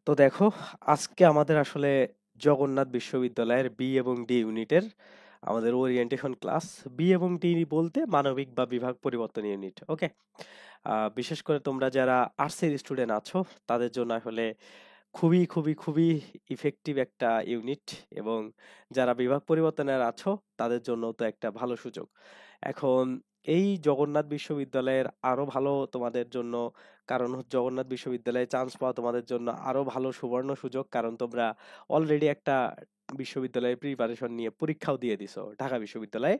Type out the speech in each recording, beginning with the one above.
তো দেখো, আজকে আমাদের আসলে জগন্নাথ বিশ্ববিদ্যালয়ের বি এবং ডি ইউনিটের আমাদের ওরিয়েন্টেশন ক্লাস। বি এবং ডি বলতে মানবিক বা বিভাগ পরিবর্তন ইউনিট। ওকে। বিশেষ করে তোমরা যারা আর্টসের স্টুডেন্ট আছো তাদের জন্য আসলে খুবই খুবই খুবই ইফেক্টিভ একটা ইউনিট, এবং যারা বিভাগ পরিবর্তনের আছো তাদের জন্য তো একটা ভালো সুযোগ। এখন এই জগন্নাথ বিশ্ববিদ্যালয়ের আরো ভালো তোমাদের জন্য, কারণ জগন্নাথ বিশ্ববিদ্যালয়ে চান্স পাওয়া তোমাদের জন্য আরো ভালো সুবর্ণ সুযোগ, কারণ তোমরা অলরেডি একটা বিশ্ববিদ্যালয়ে প্রিপারেশন নিয়ে পরীক্ষাও দিয়ে দিছো ঢাকা বিশ্ববিদ্যালয়ে।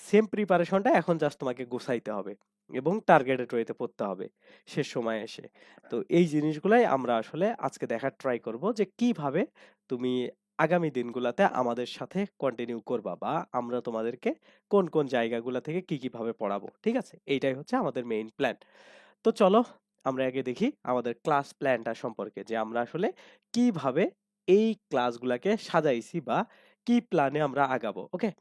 সেম প্রিপারেশনটা এখন জাস্ট তোমাকে গোছাইতে হবে এবং টার্গেটেড ওয়েতে পড়তে হবে শেষ সময় এসে। তো এই জিনিসগুলাই আমরা আসলে আজকে দেখার ট্রাই করব যে কিভাবে তুমি আগামী দিনগুলোতে আমাদের সাথে কন্টিনিউ করবা, বা আমরা তোমাদেরকে কোন কোন জায়গাগুলো থেকে কি কিভাবে পড়াবো। ঠিক আছে, এইটাই হচ্ছে আমাদের মেইন প্ল্যান। তো চলো আমরা আগে দেখি আমাদের ক্লাস প্ল্যানটা সম্পর্কে, যে আমরা আসলে কিভাবে এই ক্লাসগুলোকে সাজাইছি বা কি প্ল্যানে আমরা আগাবো। ওকে।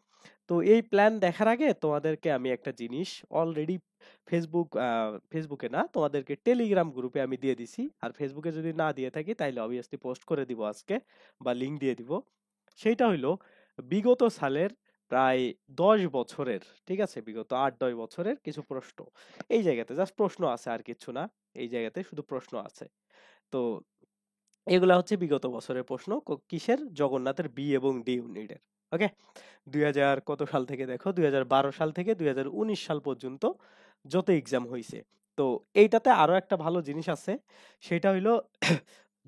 তো এই প্ল্যান দেখার আগে তোমাদেরকে আমি একটা জিনিস অলরেডি ফেসবুকে না, তোমাদেরকে টেলিগ্রাম গ্রুপে আমি দিয়ে দিছি। আর ফেসবুকে যদি না দিয়ে থাকি তাহলে অবভিয়াসলি পোস্ট করে দিব আজকে, বা লিংক দিয়ে দিব। সেইটা হইলো বিগত সালের প্রায় 10 বছরের, ঠিক আছে, বিগত 8-10 বছরের কিছু প্রশ্ন এই জায়গাতে, জাস্ট প্রশ্ন আছে আর কিছু না। এই জায়গাতে শুধু প্রশ্ন আছে। তো এগুলা হচ্ছে বিগত বছরের প্রশ্ন, কিসের, জগন্নাথের বি এবং ডি ইউনিটের। ওকে। 2000 কত সাল থেকে দেখো, 2012 সাল থেকে 2019 সাল পর্যন্ত যত এক্সাম হয়েছে। তো এইটাতে আরো একটা ভালো জিনিস আছে, সেটা হইলো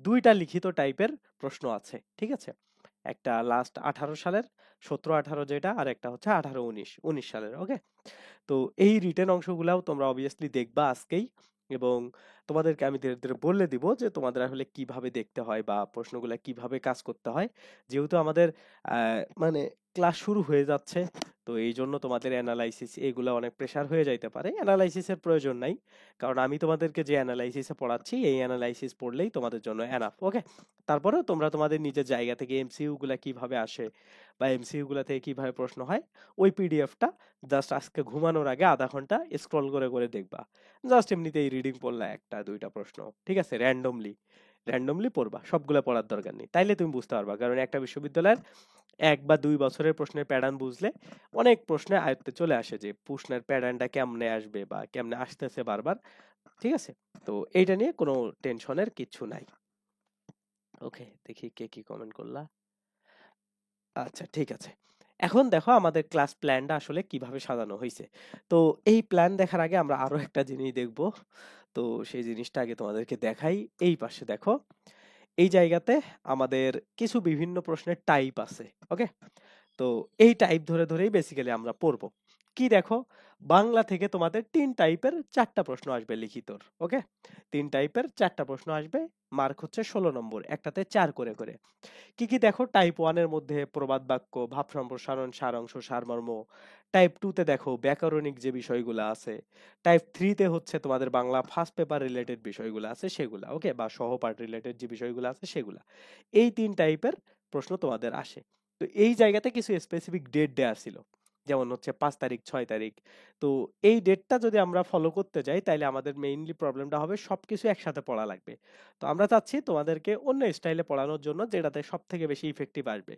দুইটা লিখিত টাইপের প্রশ্ন আছে। ঠিক আছে, একটা লাস্ট 18 সালের 17-18 যেটা, আর একটা হচ্ছে 18-19 সালের। ওকে। তো এই রিটেন অংশগুলাও তোমরা অবভিয়াসলি দেখবা আজকেই, এবং তোমাদেরকে আমি ধীরে ধীরে বলে দিব যে তোমাদের আসলে কিভাবে দেখতে হয় বা প্রশ্নগুলা কিভাবে কাজ করতে হয়। যেহেতু আমাদের মানে ক্লাস শুরু হয়ে যাচ্ছে, তো এই জন্য তোমাদের অ্যানালাইসিস এগুলা অনেক প্রেসার হয়ে যাইতে পারে। অ্যানালাইসিসের প্রয়োজন নাই, কারণ আমি তোমাদেরকে যে অ্যানালাইসিসে পড়াচ্ছি এই অ্যানালাইসিস পড়লেই তোমাদের জন্য এনাফ। ওকে। তারপরেও তোমরা তোমাদের নিজের জায়গা থেকে এমসিইউ গুলা কিভাবে আসে বা এমসিইউ গুলা থেকে কিভাবে প্রশ্ন হয়, ওই পিডিএফটা জাস্ট আজকে ঘুমানোর আগে আধা ঘন্টা স্ক্রল করে করে দেখবা। জাস্ট এমনিতেই রিডিং পড়লা একটা দুইটা প্রশ্ন, ঠিক আছে, র্যান্ডমলি র্যান্ডমলি পড়বা, সবগুলা পড়ার দরকার নেই, তাইলে তুমি বুঝতে পারবা। কারণ একটা বিশ্ববিদ্যালয়ের 1 বা 2 বছরের প্রশ্নের প্যাটার্ন বুঝলে অনেক প্রশ্নে আয়ত্তে চলে আসে যে প্রশ্নের প্যাটার্নটা কেমনে আসবে বা কেমনে আসতেছে বারবার। ঠিক আছে, তো এইটা নিয়ে কোনো টেনশনের কিছু নাই। ওকে, দেখি কে কি কমেন্ট করলা। আচ্ছা, ঠিক আছে। এখন দেখো আমাদের ক্লাস প্ল্যানটা আসলে কিভাবে সাজানো হয়েছে। তো এই প্ল্যান দেখার আগে আমরা আরো একটা জিনিস দেখব। তো সেই জিনিসটা আগে তোমাদেরকে দেখাই। এই পাশে দেখো, এই জায়গাতে আমাদের কিছু বিভিন্ন প্রশ্নের টাইপ আছে। ওকে। তো এই টাইপ ধরে ধরেই বেসিক্যালি আমরা পড়বো। কি দেখো, বাংলা থেকে তোমাদের 3 টাইপের 4টা প্রশ্ন আসবে লিখিতর। ওকে। 3 টাইপের 4টা প্রশ্ন আসবে, মার্ক হচ্ছে 16 নম্বর, একটাতে 4 করে করে। কি কি দেখো, টাইপ 1 এর মধ্যে প্রবাদ বাক্য, ভাব সম্প্রসারণ, সারাংশ, সারমর্ম। টাইপ 2 তে দেখো ব্যাকরণিক যে বিষয়গুলো আছে। টাইপ 3 তে হচ্ছে তোমাদের বাংলা ফার্স্ট পেপার রিলেটেড বিষয়গুলো আছে সেগুলা। ওকে, বা সহপাঠ রিলেটেড যে বিষয়গুলো আছে সেগুলা। এই 3 টাইপের প্রশ্ন তোমাদের আসে। তো এই জায়গাতে কিছু স্পেসিফিক ডেট দেয়া ছিল, যেমন হচ্ছে 5 তারিখ, 6 তারিখ। তো এই ডেটটা যদি আমরা ফলো করতে যাই তাহলে আমাদের মেইনলি প্রবলেমটা হবে সবকিছু একসাথে পড়া লাগবে। তো আমরা চাচ্ছি তোমাদেরকে অন্য স্টাইলে পড়ানোর জন্য, যেটাতে সব থেকে বেশি ইফেক্টিভ আসবে,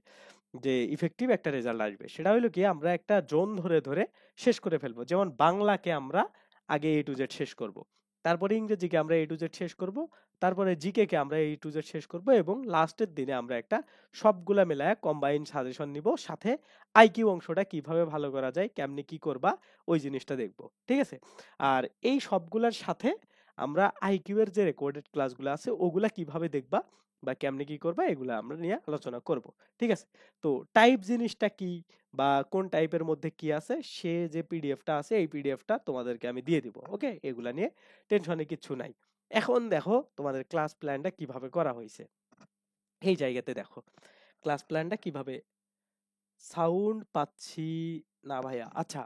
যে ইফেক্টিভ একটা রেজাল্ট আসবে। সেটা হলো কি, আমরা একটা জোন ধরে ধরে শেষ করে ফেলবো। যেমন বাংলাকে আমরা আগে এ টু জেড শেষ করব, তারপরে ইংরেজিকে আমরা এ টু জেড শেষ করব, তারপরে জিকে কে আমরা এ টু জেড শেষ করব, এবং লাস্টের দিনে আমরা একটা সবগুলা মেলায় কম্বাইন সাজেশন নিব, সাথে আইকিউ অংশটা কিভাবে ভালো করা যায়, কেমনে কি করবা, ওই জিনিসটা দেখব। ঠিক আছে। আর এই সবগুলার সাথে আমরা আইকিউ এর যে রেকর্ডেড ক্লাসগুলো আছে ওগুলা কিভাবে দেখবা বা কেমনে কি করবা, এগুলো আমরা নিয়ে আলোচনা করব। ঠিক আছে। তো টাইপ জিনিসটা কি বা কোন টাইপের মধ্যে কি আছে, সে যে পিডিএফটা আছে এই পিডিএফটা তোমাদেরকে আমি দিয়ে দিব। ওকে, এগুলা নিয়ে টেনশনে কিচ্ছু নাই। এখন দেখো তোমাদের ক্লাস প্ল্যানটা কিভাবে করা হয়েছে। এই জায়গাতে দেখো ক্লাস প্ল্যানটা কিভাবে। সাউন্ড পাচ্ছি না ভাইয়া। আচ্ছা,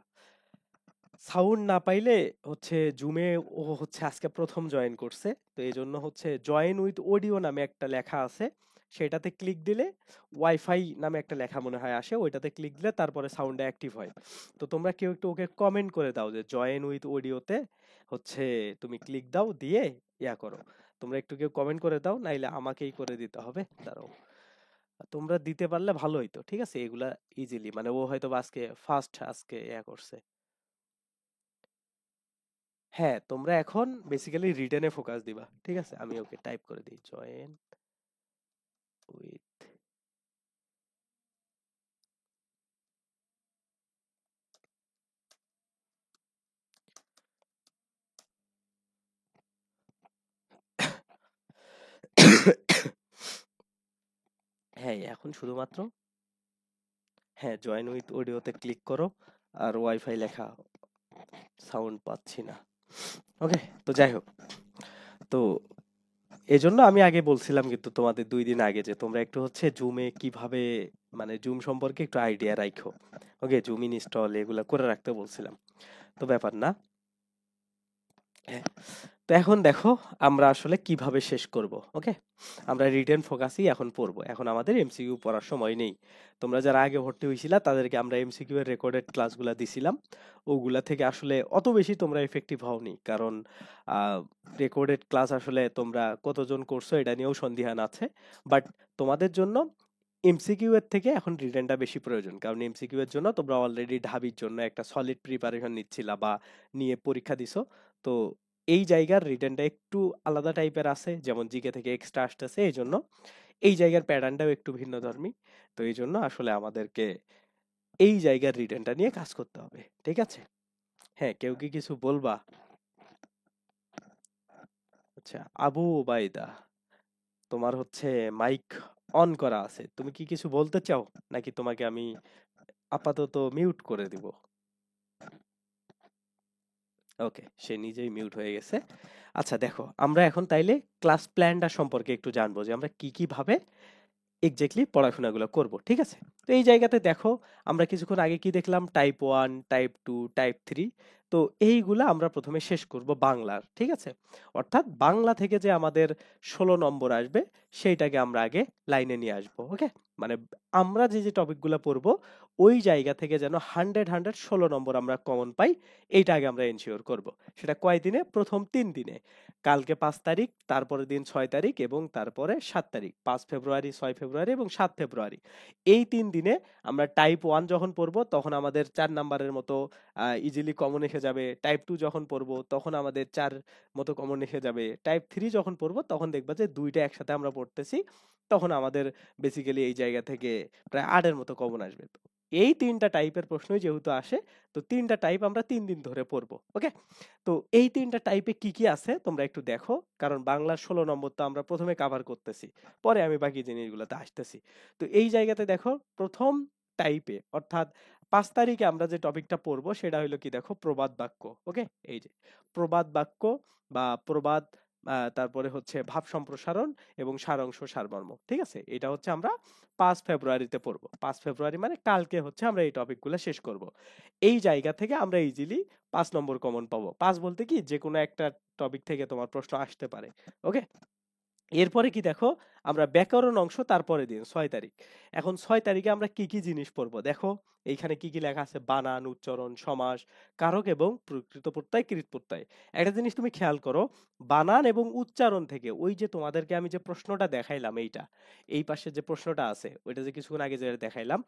সাউন্ড না পাইলে হচ্ছে জুমে, ও হচ্ছে আজকে প্রথম জয়েন করছে, তো এই জন্য হচ্ছে জয়েন উইথ অডিও নামে একটা লেখা আছে, সেটাতে ক্লিক দিলে ওয়াইফাই নামে একটা লেখা মনে হয় আসে, ওইটাতে ক্লিক দিলে তারপরে সাউন্ডটা অ্যাক্টিভ হয়। তো তোমরা কেউ একটু ওকে কমেন্ট করে দাও যে জয়েন উইথ অডিওতে হচ্ছে তুমি ক্লিক দাও, দিয়ে ইয়া করো, তোমরা একটু কেউ কমেন্ট করে দাও, নাইলে আমাকেই করে দিতে হবে। দাঁড়াও, তোমরা দিতে পারলে ভালো হইতো। ঠিক আছে, এগুলা ইজিলি, মানে ও হয়তো বা আজকে ফার্স্ট আজকে ইয়া করছে। হ্যাঁ, তোমরা এখন বেসিক্যালি রিটেনে ফোকাস দিবা। ঠিক আছে, আমি ওকে টাইপ করে দিই, জয়েন উইথ। হ্যাঁ, এখন শুধুমাত্র হ্যাঁ জয়েন উইথ অডিওতে ক্লিক করো, আর ওয়াইফাই লেখা সাউন্ড পাচ্ছি না। ওকে, তো যাই হোক, তো এজন্য আমি আগে বলছিলাম কিন্তু তোমাদের 2 দিন আগে যে তোমরা একটু হচ্ছে জুমে কিভাবে, মানে জুম সম্পর্কে একটু আইডিয়া রাখো। ওকে, জুম ইনস্টল এগুলা করে রাখতে বলছিলাম। তো ব্যাপার না। হ্যাঁ, তো এখন দেখো আমরা আসলে কিভাবে শেষ করব। ওকে, আমরা রিটেন ফোকাসই এখন পড়বো, এখন আমাদের এমসিকিউ পড়ার সময় নেই। তোমরা যারা আগে ভর্তি হয়েছিলা তাদেরকে আমরা এমসিকিউ এর রেকর্ডেড ক্লাসগুলা দিছিলাম, ওগুলা থেকে আসলে অত বেশি তোমরা এফেক্টিভ হওনি, কারণ রেকর্ডেড ক্লাস আসলে তোমরা কতজন করছো এটা নিয়েও সন্দিহান আছে। বাট তোমাদের জন্য এমসিকিউ এর থেকে এখন রিটেনটা বেশি প্রয়োজন, কারণ এমসিকিউ এর জন্য তোমরা অলরেডি ঢাবির জন্য একটা সলিড প্রিপারেশন নিচ্ছিলা বা নিয়ে পরীক্ষা দিছো। তো এই জায়গার রিটেনটা একটু আলাদা টাইপের আছে, যেমন জিকে থেকে এক্সট্রা আসতেছে, এই জন্য এই জায়গার প্যাটার্নটাও একটু ভিন্নধর্মী। তো এই জন্য আসলে আমাদেরকে এই জায়গার রিটেনটা নিয়ে কাজ করতে হবে। ঠিক আছে, হ্যাঁ, কেউ কি কিছু বলবা? আচ্ছা, আবু ওবায়দা, তোমার হচ্ছে মাইক অন করা আছে, তুমি কি কিছু বলতে চাও, নাকি তোমাকে আমি আপাতত মিউট করে দিব? ওকে, সে নিজেই মিউট হয়ে গেছে। আচ্ছা দেখো, আমরা এখন তাইলে ক্লাস প্ল্যানটা সম্পর্কে একটু জানবো, যে আমরা কি কি ভাবে এক্স্যাক্টলি পড়াশোনাগুলো করব। ঠিক আছে, তো এই জায়গাতে দেখো আমরা কিছুক্ষণ আগে কি দেখলাম, টাইপ 1, টাইপ 2, টাইপ 3। তো এইগুলা আমরা প্রথমে শেষ করব বাংলার। ঠিক আছে, অর্থাৎ বাংলা থেকে যে আমাদের 16 নম্বর আসবে সেইটাকে আমরা আগে লাইনে নিয়ে আসবো। ওকে, মানে আমরা যে যে টপিকগুলো পড়বো ওই জায়গা থেকে যেন 100 16 নম্বর আমরা কমন পাই, এইটা আগে আমরা এনশিওর করব। সেটা কয় দিনে? প্রথম 3 দিনে, কালকে 5 তারিখ, তারপরের দিন 6 তারিখ, এবং তারপরে 7 তারিখ, 5 ফেব্রুয়ারি, 6 ফেব্রুয়ারি এবং 7 ফেব্রুয়ারি। এই 3 দিনে আমরা টাইপ 1 যখন পড়বো তখন আমাদের 4 নাম্বারের মতো ইজিলি কমন এসে যাবে। টাইপ 2 যখন পড়বো তখন আমাদের 4 মতো কমন এসে যাবে। টাইপ 3 যখন পড়বো তখন দেখবা যে দুইটা একসাথে আমরা পড়তেছি, তখন আমাদের বেসিক্যালি এই জায়গা থেকে প্রায় 8-এর মতো কমন আসবে। তো এই 3টা টাইপের প্রশ্নই যেহেতু আসে, তো 3টা টাইপ আমরা 3 দিন ধরে পড়বো। ওকে, তো এই 3টা টাইপে কি কি আছে তোমরা একটু দেখো, কারণ বাংলার 16 নম্বর তো আমরা প্রথমে কাভার করতেছি, পরে আমি বাকি জিনিসগুলোতে আসতেছি। তো এই জায়গাতে দেখো, প্রথম টাইপে অর্থাৎ 5 তারিখে আমরা যে টপিকটা পড়বো সেটা হলো কি, দেখো, প্রবাদ বাক্য। ওকে, এই যে প্রবাদ বাক্য বা প্রবাদ, তারপরে হচ্ছে ভাব সম্প্রসারণ এবং সারাংশ সারমর্ম। ঠিক আছে, এটা হচ্ছে আমরা 5 ফেব্রুয়ারিতে পড়বো। 5 ফেব্রুয়ারি মানে কালকে হচ্ছে আমরা এই টপিকগুলো শেষ করব। এই জায়গা থেকে আমরা ইজিলি 5 নম্বর কমন পাবো। 5 বলতে কি, যে কোনো একটা টপিক থেকে তোমার প্রশ্ন আসতে পারে। ওকে, এরপরে কি দেখো, আমরা ব্যাকরণ অংশ তারপরে দিন 6 তারিখ। এখন 6 তারিখে আমরা কি কি জিনিস পড়বো দেখো, এইখানে কি কি লেখা আছে, বানান, উচ্চারণ, সমাস, কারক এবং প্রকৃত প্রত্যয়, কৃত প্রত্যয়। একটা জিনিস তুমি খেয়াল করো, বানান এবং উচ্চারণ থেকে ওই যে তোমাদেরকে আমি যে প্রশ্নটা দেখাইলাম, এইটা এই পাশে যে প্রশ্নটা আছে ওইটা যে কিছুক্ষণ আগে যে দেখাইলাম,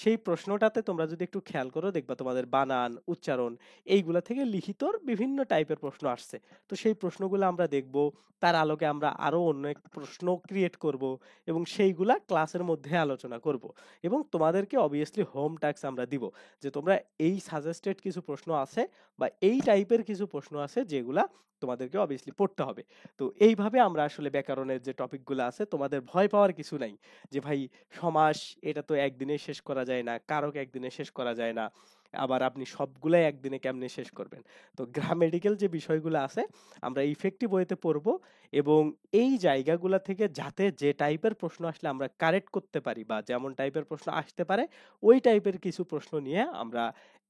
সেই প্রশ্নটাতে তোমরা যদি একটু খেয়াল করো দেখবা তোমাদের বানান, উচ্চারণ এইগুলা থেকে লিখিত বিভিন্ন টাইপের প্রশ্ন আসছে। তো সেই প্রশ্নগুলো আমরা দেখব, তার আলোকে আমরা আরো অনেক প্রশ্ন ক্রিয়েট করব এবং সেইগুলা ক্লাসের মধ্যে আলোচনা করব, এবং তোমাদেরকে অবভিয়াসলি হোম টাস্ক আমরা দিব, যে তোমরা এই সাজেস্টেড কিছু প্রশ্ন আছে বা এই টাইপের কিছু প্রশ্ন আছে যেগুলা তোমাদেরকে অবভিয়াসলি পড়তে হবে। তো এইভাবে আমরা আসলে ব্যাকরণের যে টপিকগুলো আছে, তোমাদের ভয় পাওয়ার কিছু নাই যে ভাই সমাস এটা তো একদিনে শেষ করা যায় না, কারক একদিনে শেষ করা যায় না, আবার আপনি সবগুলাই একদিনে কেমনে শেষ করবেন। তো গ্রামেটিক্যাল যে বিষয়গুলো আছে আমরা ইফেক্টিভ ওয়েতে পড়বো, এবং এই জায়গাগুলা থেকে যাতে যে টাইপের প্রশ্ন আসলে আমরা কারেক্ট করতে পারি বা যেমন টাইপের প্রশ্ন আসতে পারে ওই টাইপের কিছু প্রশ্ন নিয়ে আমরা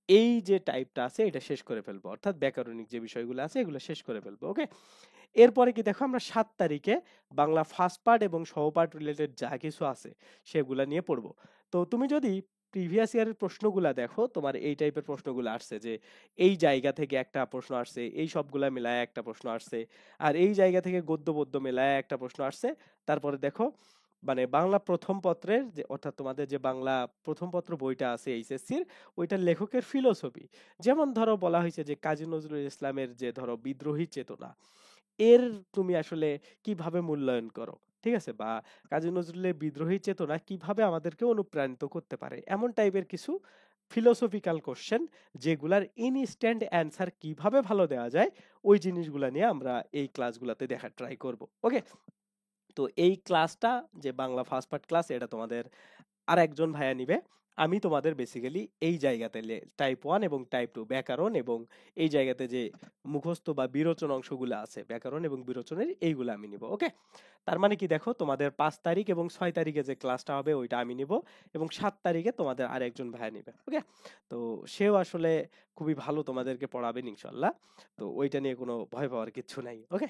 এই যে টাইপটা আছে এটা শেষ করে ফেলবো, অর্থাৎ ব্যাকরণিক যে বিষয়গুলো আছে এগুলো শেষ করে ফেলবো। ওকে, এরপরে কি দেখো, আমরা 7 তারিখে বাংলা ফার্স্ট পার্ট এবং সহপাঠ রিলেটেড যা কিছু আছে সেগুলা নিয়ে পড়বো। তো তুমি যদি প্রিভিয়াস ইয়ারের প্রশ্নগুলা দেখো, তোমার এই টাইপের প্রশ্নগুলো আসছে যে এই জায়গা থেকে একটা প্রশ্ন আসছে, এই সবগুলা মিলায় একটা প্রশ্ন আসছে, আর এই জায়গা থেকে গদ্য পদ্য মিলায় একটা প্রশ্ন আসছে। তারপরে দেখো মানে বাংলা প্রথম পত্রের যে, অর্থাৎ তোমাদের যে বাংলা প্রথম পত্র বইটা আছে এইচএসসির, ওইটার লেখকের ফিলোসফি, যেমন ধরো বলা হয়েছে যে কাজী নজরুল ইসলামের যে ধরো বিদ্রোহী চেতনা, এর তুমি আসলে কিভাবে মূল্যায়ন করো, ঠিক আছে? বা কাজী নজরুলের বিদ্রোহী চেতনা কিভাবে আমাদেরকে অনুপ্রাণিত করতে পারে, এমন টাইপের কিছু ফিলোসফিক্যাল কোশ্চেন, যেগুলার ইনস্ট্যান্ট অ্যান্সার কিভাবে ভালো দেওয়া যায়, ওই জিনিসগুলা নিয়ে আমরা এই ক্লাসগুলাতে দেখা ট্রাই করব। ওকে, তো এই ক্লাসটা যে বাংলা ফার্স্ট পার্ট ক্লাস, এটা তোমাদের আর একজন ভাইয়া নিবে। আমি তোমাদের বেসিক্যালি এই জায়গাতে টাইপ 1 এবং টাইপ 2 ব্যাকরণ এবং এই জায়গাতে যে মুখস্থ বা বিরোচন অংশগুলো আছে ব্যাকরণ এবং বিরোচনের, এইগুলো আমি নিব। ওকে, তার মানে কি দেখো, তোমাদের 5 তারিখ এবং 6 তারিখে যে ক্লাসটা হবে ওইটা আমি নিব, এবং 7 তারিখে তোমাদের আর একজন ভাইয়া নিবে। ওকে, তো সেও আসলে খুবই ভালো তোমাদেরকে পড়াবেন ইনশাল্লাহ, তো ওইটা নিয়ে কোনো ভয় পাওয়ার কিচ্ছু নাই। ওকে,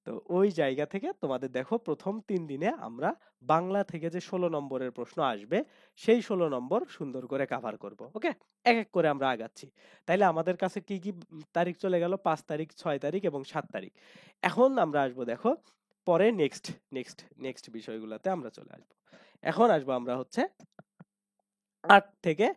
তো ওই জায়গা থেকে তোমাদের দেখো প্রথম 3 দিনে আমরা বাংলা থেকে যে 16 নম্বরের প্রশ্ন আসবে, সেই 16 নম্বর সুন্দর করে কাভার করব। ওকে, এক এক করে আমরা আগাচ্ছি। তাইলে আমাদের কাছে কি কি তারিখ চলে গেল? 5 তারিখ, 6 তারিখ এবং 7 তারিখ। এখন আমরা আসবো দেখো পরে নেক্সট নেক্সট নেক্সট বিষয়গুলোতে আমরা চলে আসবো। এখন আসবো আমরা হচ্ছে 8 থেকে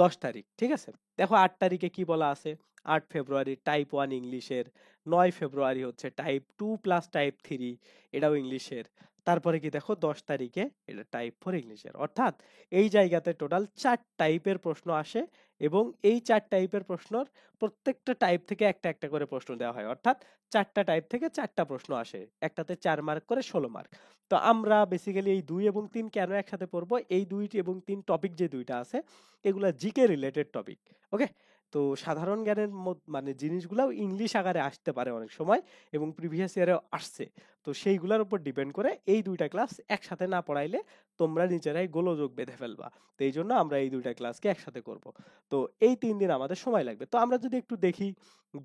10 তারিখ, ঠিক আছে? দেখো 8 তারিখে কি বলা আছে? 8 ফেব্রুয়ারি টাইপ 1 ইংলিশের, 9 ফেব্রুয়ারি হচ্ছে টাইপ 2 প্লাস টাইপ 3, এটাও ইংলিশের। তারপরে কি দেখো 10 তারিখে এটা টাইপ 4 ইংলিশের। অর্থাৎ এই জায়গাতে টোটাল 4 টাইপের প্রশ্ন আসে, এবং এই 4 টাইপের প্রশ্নর প্রত্যেকটা টাইপ থেকে একটা একটা করে প্রশ্ন দেওয়া হয়। অর্থাৎ 4টা টাইপ থেকে 4টা প্রশ্ন আসে, একটাতে 4 মার্ক করে 16 মার্ক। তো আমরা বেসিক্যালি এই 2 এবং 3 কেন একসাথে পড়বো? এই 2 এবং 3 টপিক যে দুইটা আছে, এগুলা জিকে রিলেটেড টপিক। ওকে, তো সাধারণ জ্ঞানের মানে জিনিসগুলাও ইংলিশ আকারে আসতে পারে অনেক সময়, এবং প্রিভিয়াস ইয়ারেও আসছে। তো সেইগুলোর উপর ডিপেন্ড করে এই দুইটা ক্লাস একসাথে না পড়াইলে তোমরা নিজেরাই গোলযোগ বেঁধে ফেলবা। তো এই জন্য আমরা এই দুইটা ক্লাসকে একসাথে করব। তো এই 3 দিন আমাদের সময় লাগবে। তো আমরা যদি একটু দেখি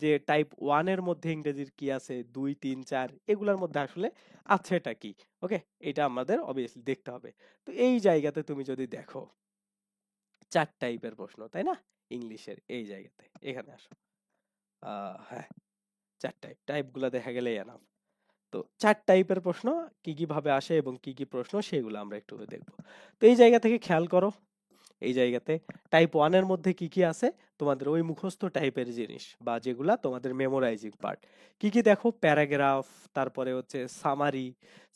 যে টাইপ 1 এর মধ্যে ইংরেজির কি আছে, 2, 3, 4 এগুলোর মধ্যে আসলে আছে এটা কি। ওকে, এটা আমাদের অবভিয়াসলি দেখতে হবে। তো এই জায়গাতে তুমি যদি দেখো 4 টাইপের প্রশ্ন, তাই না? ইংলিশের এই জায়গাতে এখানে আসো। হ্যাঁ, 4 টাইপগুলো দেখা গেলেই এনাফ। তো 4 টাইপের প্রশ্ন কি কি ভাবে আসে এবং কি কি প্রশ্ন, সেগুলো আমরা একটু দেখব। তো এই জায়গা থেকে খেয়াল করো, এই জায়গাতে টাইপ 1 এর মধ্যে কি কি আছে? তোমাদের ওই মুখস্থ টাইপের জিনিস, বা যেগুলা তোমাদের মেমোরাইজিং পার্ট। কি কি দেখো? প্যারাগ্রাফ, তারপরে হচ্ছে সামারি।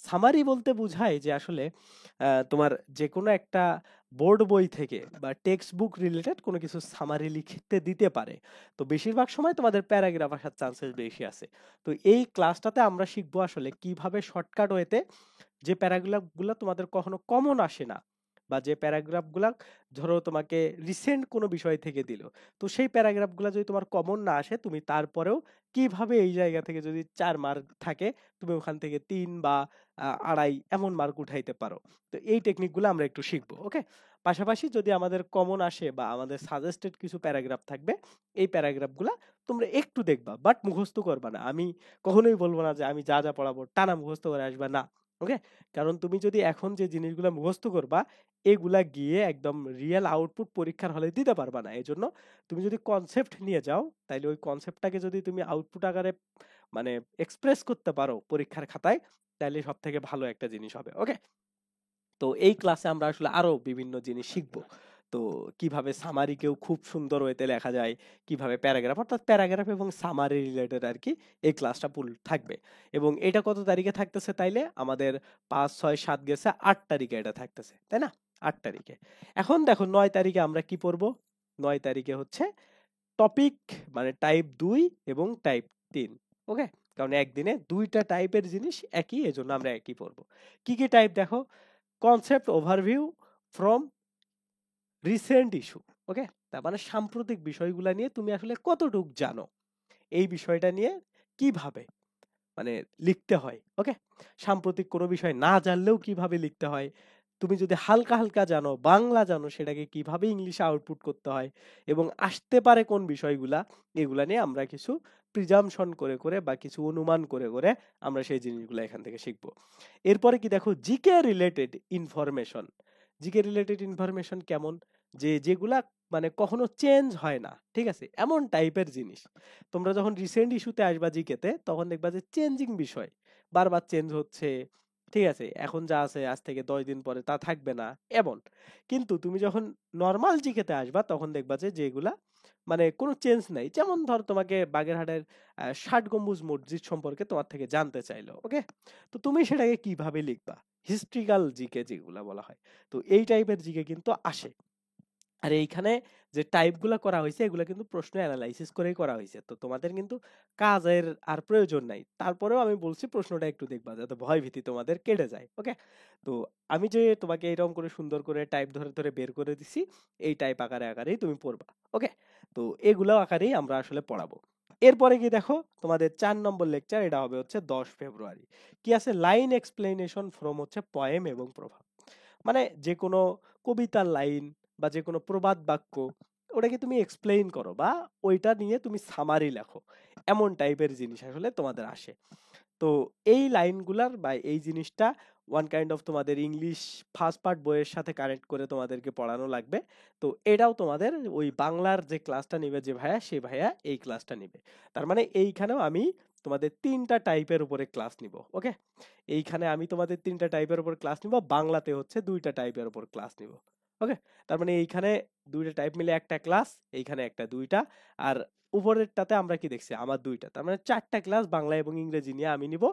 সামারি বলতে বোঝায় যে আসলে তোমার যে কোনো একটা বোর্ড বই থেকে বা টেক্সট বুক রিলেটেড কোনো কিছু সামারি লিখতে দিতে পারে। তো বেশিরভাগ সময় তোমাদের প্যারাগ্রাফ আসার চান্সেস বেশি আছে। তো এই ক্লাসটাতে আমরা শিখবো আসলে কিভাবে শর্টকাট ওয়েতে, যে প্যারাগ্রাফগুলো তোমাদের কখনো কমন আসে না, বা যে প্যারাগ্রাফগুলা ধরো তোমাকে রিসেন্ট কোনো বিষয় থেকে দিল, তো সেই প্যারাগ্রাফগুলো যদি তোমার কমন না আসে, তুমি তারপরেও কিভাবে এই জায়গা থেকে যদি 4 মার্ক থাকে, তুমি ওখান থেকে 3 বা 2.5 এমন মার্ক উঠাইতে পারো। তো এই টেকনিকগুলো আমরা একটু শিখবো। ওকে, পাশাপাশি যদি আমাদের কমন আসে বা আমাদের সাজেস্টেড কিছু প্যারাগ্রাফ থাকবে, এই প্যারাগ্রাফগুলা তোমরা একটু দেখবা, বাট মুখস্থ করবা না। আমি কখনোই বলবো না যে আমি যা যা পড়াবো টানা মুখস্থ করে আসবা, না। ওকে, কারণ তুমি যদি এখন যে জিনিসগুলো মুখস্থ করবা, এগুলা গিয়ে একদম রিয়েল আউটপুট পরীক্ষার হলে দিতে পারবা না। এই জন্য তুমি যদি কনসেপ্ট নিয়ে যাও, তাইলে ওই কনসেপ্টটাকে যদি তুমি আউটপুট আকারে মানে এক্সপ্রেস করতে পারো পরীক্ষার খাতায়, তাহলে সব থেকে ভালো একটা জিনিস হবে। ওকে, তো এই ক্লাসে আমরা আসলে আরো বিভিন্ন জিনিস শিখবো। তো কিভাবে সামারিকেও খুব সুন্দর ওয়েতে লেখা যায়, কিভাবে প্যারাগ্রাফ, অর্থাৎ প্যারাগ্রাফ এবং সামারি রিলেটেড আর কি এই ক্লাসটা ফুল থাকবে। এবং এটা কত তারিখে থাকতেছে? তাইলে আমাদের 5, 6, 7 গেছে, 8 তারিখে এটা থাকতেছে, তাই না? 8 তারিখে। এখন দেখো 9 তারিখে আমরা কি পড়বো? 9 তারিখে হচ্ছে টপিক, মানে টাইপ 2 এবং টাইপ 3। ওকে, কারণ একদিনে দুইটা টাইপের জিনিস একই, এজন্য আমরা একই পড়বো। কি কি টাইপ দেখো? Concept overview from recent issue. Okay, তার মানে সাম্প্রতিক বিষয়গুলা নিয়ে তুমি আসলে কতটুক জানো, এই বিষয়টা নিয়ে কিভাবে মানে লিখতে হয়। ওকে, সাম্প্রতিক কোনো বিষয় না জানলেও কিভাবে লিখতে হয়, তুমি যদি হালকা হালকা জানো, বাংলা জানো, সেটাকে কিভাবে ইংলিশে আউটপুট করতে হয়, এবং আসতে পারে কোন বিষয়গুলা, এগুলা নিয়ে আমরা কিছু প্রিজাম্পশন করে করে বা কিছু অনুমান করে করে আমরা সেই জিনিসগুলো এখান থেকে শিখবো। এরপরে কি দেখো? GK related information. GK related information কেমন, যেগুলা মানে কখনো চেঞ্জ হয় না, ঠিক আছে, এমন টাইপের জিনিস। তোমরা যখন রিসেন্ট ইস্যুতে আসবা জিকেতে, তখন দেখবা যে চেঞ্জিং বিষয় বারবার চেঞ্জ হচ্ছে, ঠিক আছে, এখন যা আছে আজ থেকে 10 দিন পরে তা থাকবে না, এমন। কিন্তু তুমি যখন নর্মাল জিকেতে আসবা, তখন দেখবা যে যেগুলা মানে কোনো চেঞ্জ নাই। যেমন ধর তোমাকে বাগেরহাটের 60 গম্বুজ মসজিদ সম্পর্কে তোমার থেকে জানতে চাইলো, ওকে, তো তুমি সেটাকে কিভাবে লিখবা? হিস্ট্রিক্যাল জিকে যেগুলা বলা হয়, তো এই টাইপের জিকে কিন্তু আসে। আর এইখানে যে টাইপগুলো করা হয়েছে, এগুলো কিন্তু প্রশ্ন অ্যানালাইসিস করেই করা হয়েছে, তো তোমাদের কিন্তু কাজের আর প্রয়োজন নাই। তারপরেও আমি বলছি প্রশ্নটা একটু দেখবা, যাতে ভয় ভীতি তোমাদের কেটে যায়, ওকে। তো আমি যে তোমাকে এরকম করে সুন্দর করে টাইপ ধরে ধরে বের করে দিছি, এই টাইপ আকারে আকারেই তুমি পড়বা, ওকে। তো এগুলো আকারেই আমরা আসলে পড়াবো। এরপরে কি দেখো, তোমাদের 4 নম্বর লেকচার, এটা হবে হচ্ছে 10 ফেব্রুয়ারি। কি আছে? লাইন এক্সপ্লেনেশন ফ্রম হচ্ছে পয়েম এবং প্রভাব। মানে যে কোনো কবিতার লাইন বা যে কোনো প্রবাদ বাক্য, ওটাকে তুমি এক্সপ্লেইন করো বা ওইটা নিয়ে তুমি সামারি লেখো, এমন টাইপের জিনিস আসলে তোমাদের আসে। তো এই লাইনগুলার বা এই জিনিসটা ওয়ান কাইন্ড অফ তোমাদের ইংলিশ ফার্স্ট পার্ট বইয়ের সাথে কানেক্ট করে তোমাদেরকে পড়ানো লাগবে। তো এটাও তোমাদের ওই বাংলার যে ক্লাসটা নিবে যে ভাইয়া, সে ভাইয়া এই ক্লাসটা নিবে। তার মানে এইখানেও আমি তোমাদের 3টা টাইপের উপরে ক্লাস নিব, ওকে। এইখানে আমি তোমাদের 3টা টাইপের উপর ক্লাস নিব, বাংলাতে হচ্ছে 2টা টাইপের উপর ক্লাস নিব, ওকে। তার মানে এইখানে 2টা টাইপ মিলে একটা ক্লাস, এইখানে একটা 2টা, আর উপরেরটাতে আমরা কি দেখছি, আমার 2টা, তার মানে 4টা ক্লাস বাংলা এবং ইংরেজি নিয়ে আমি নিব।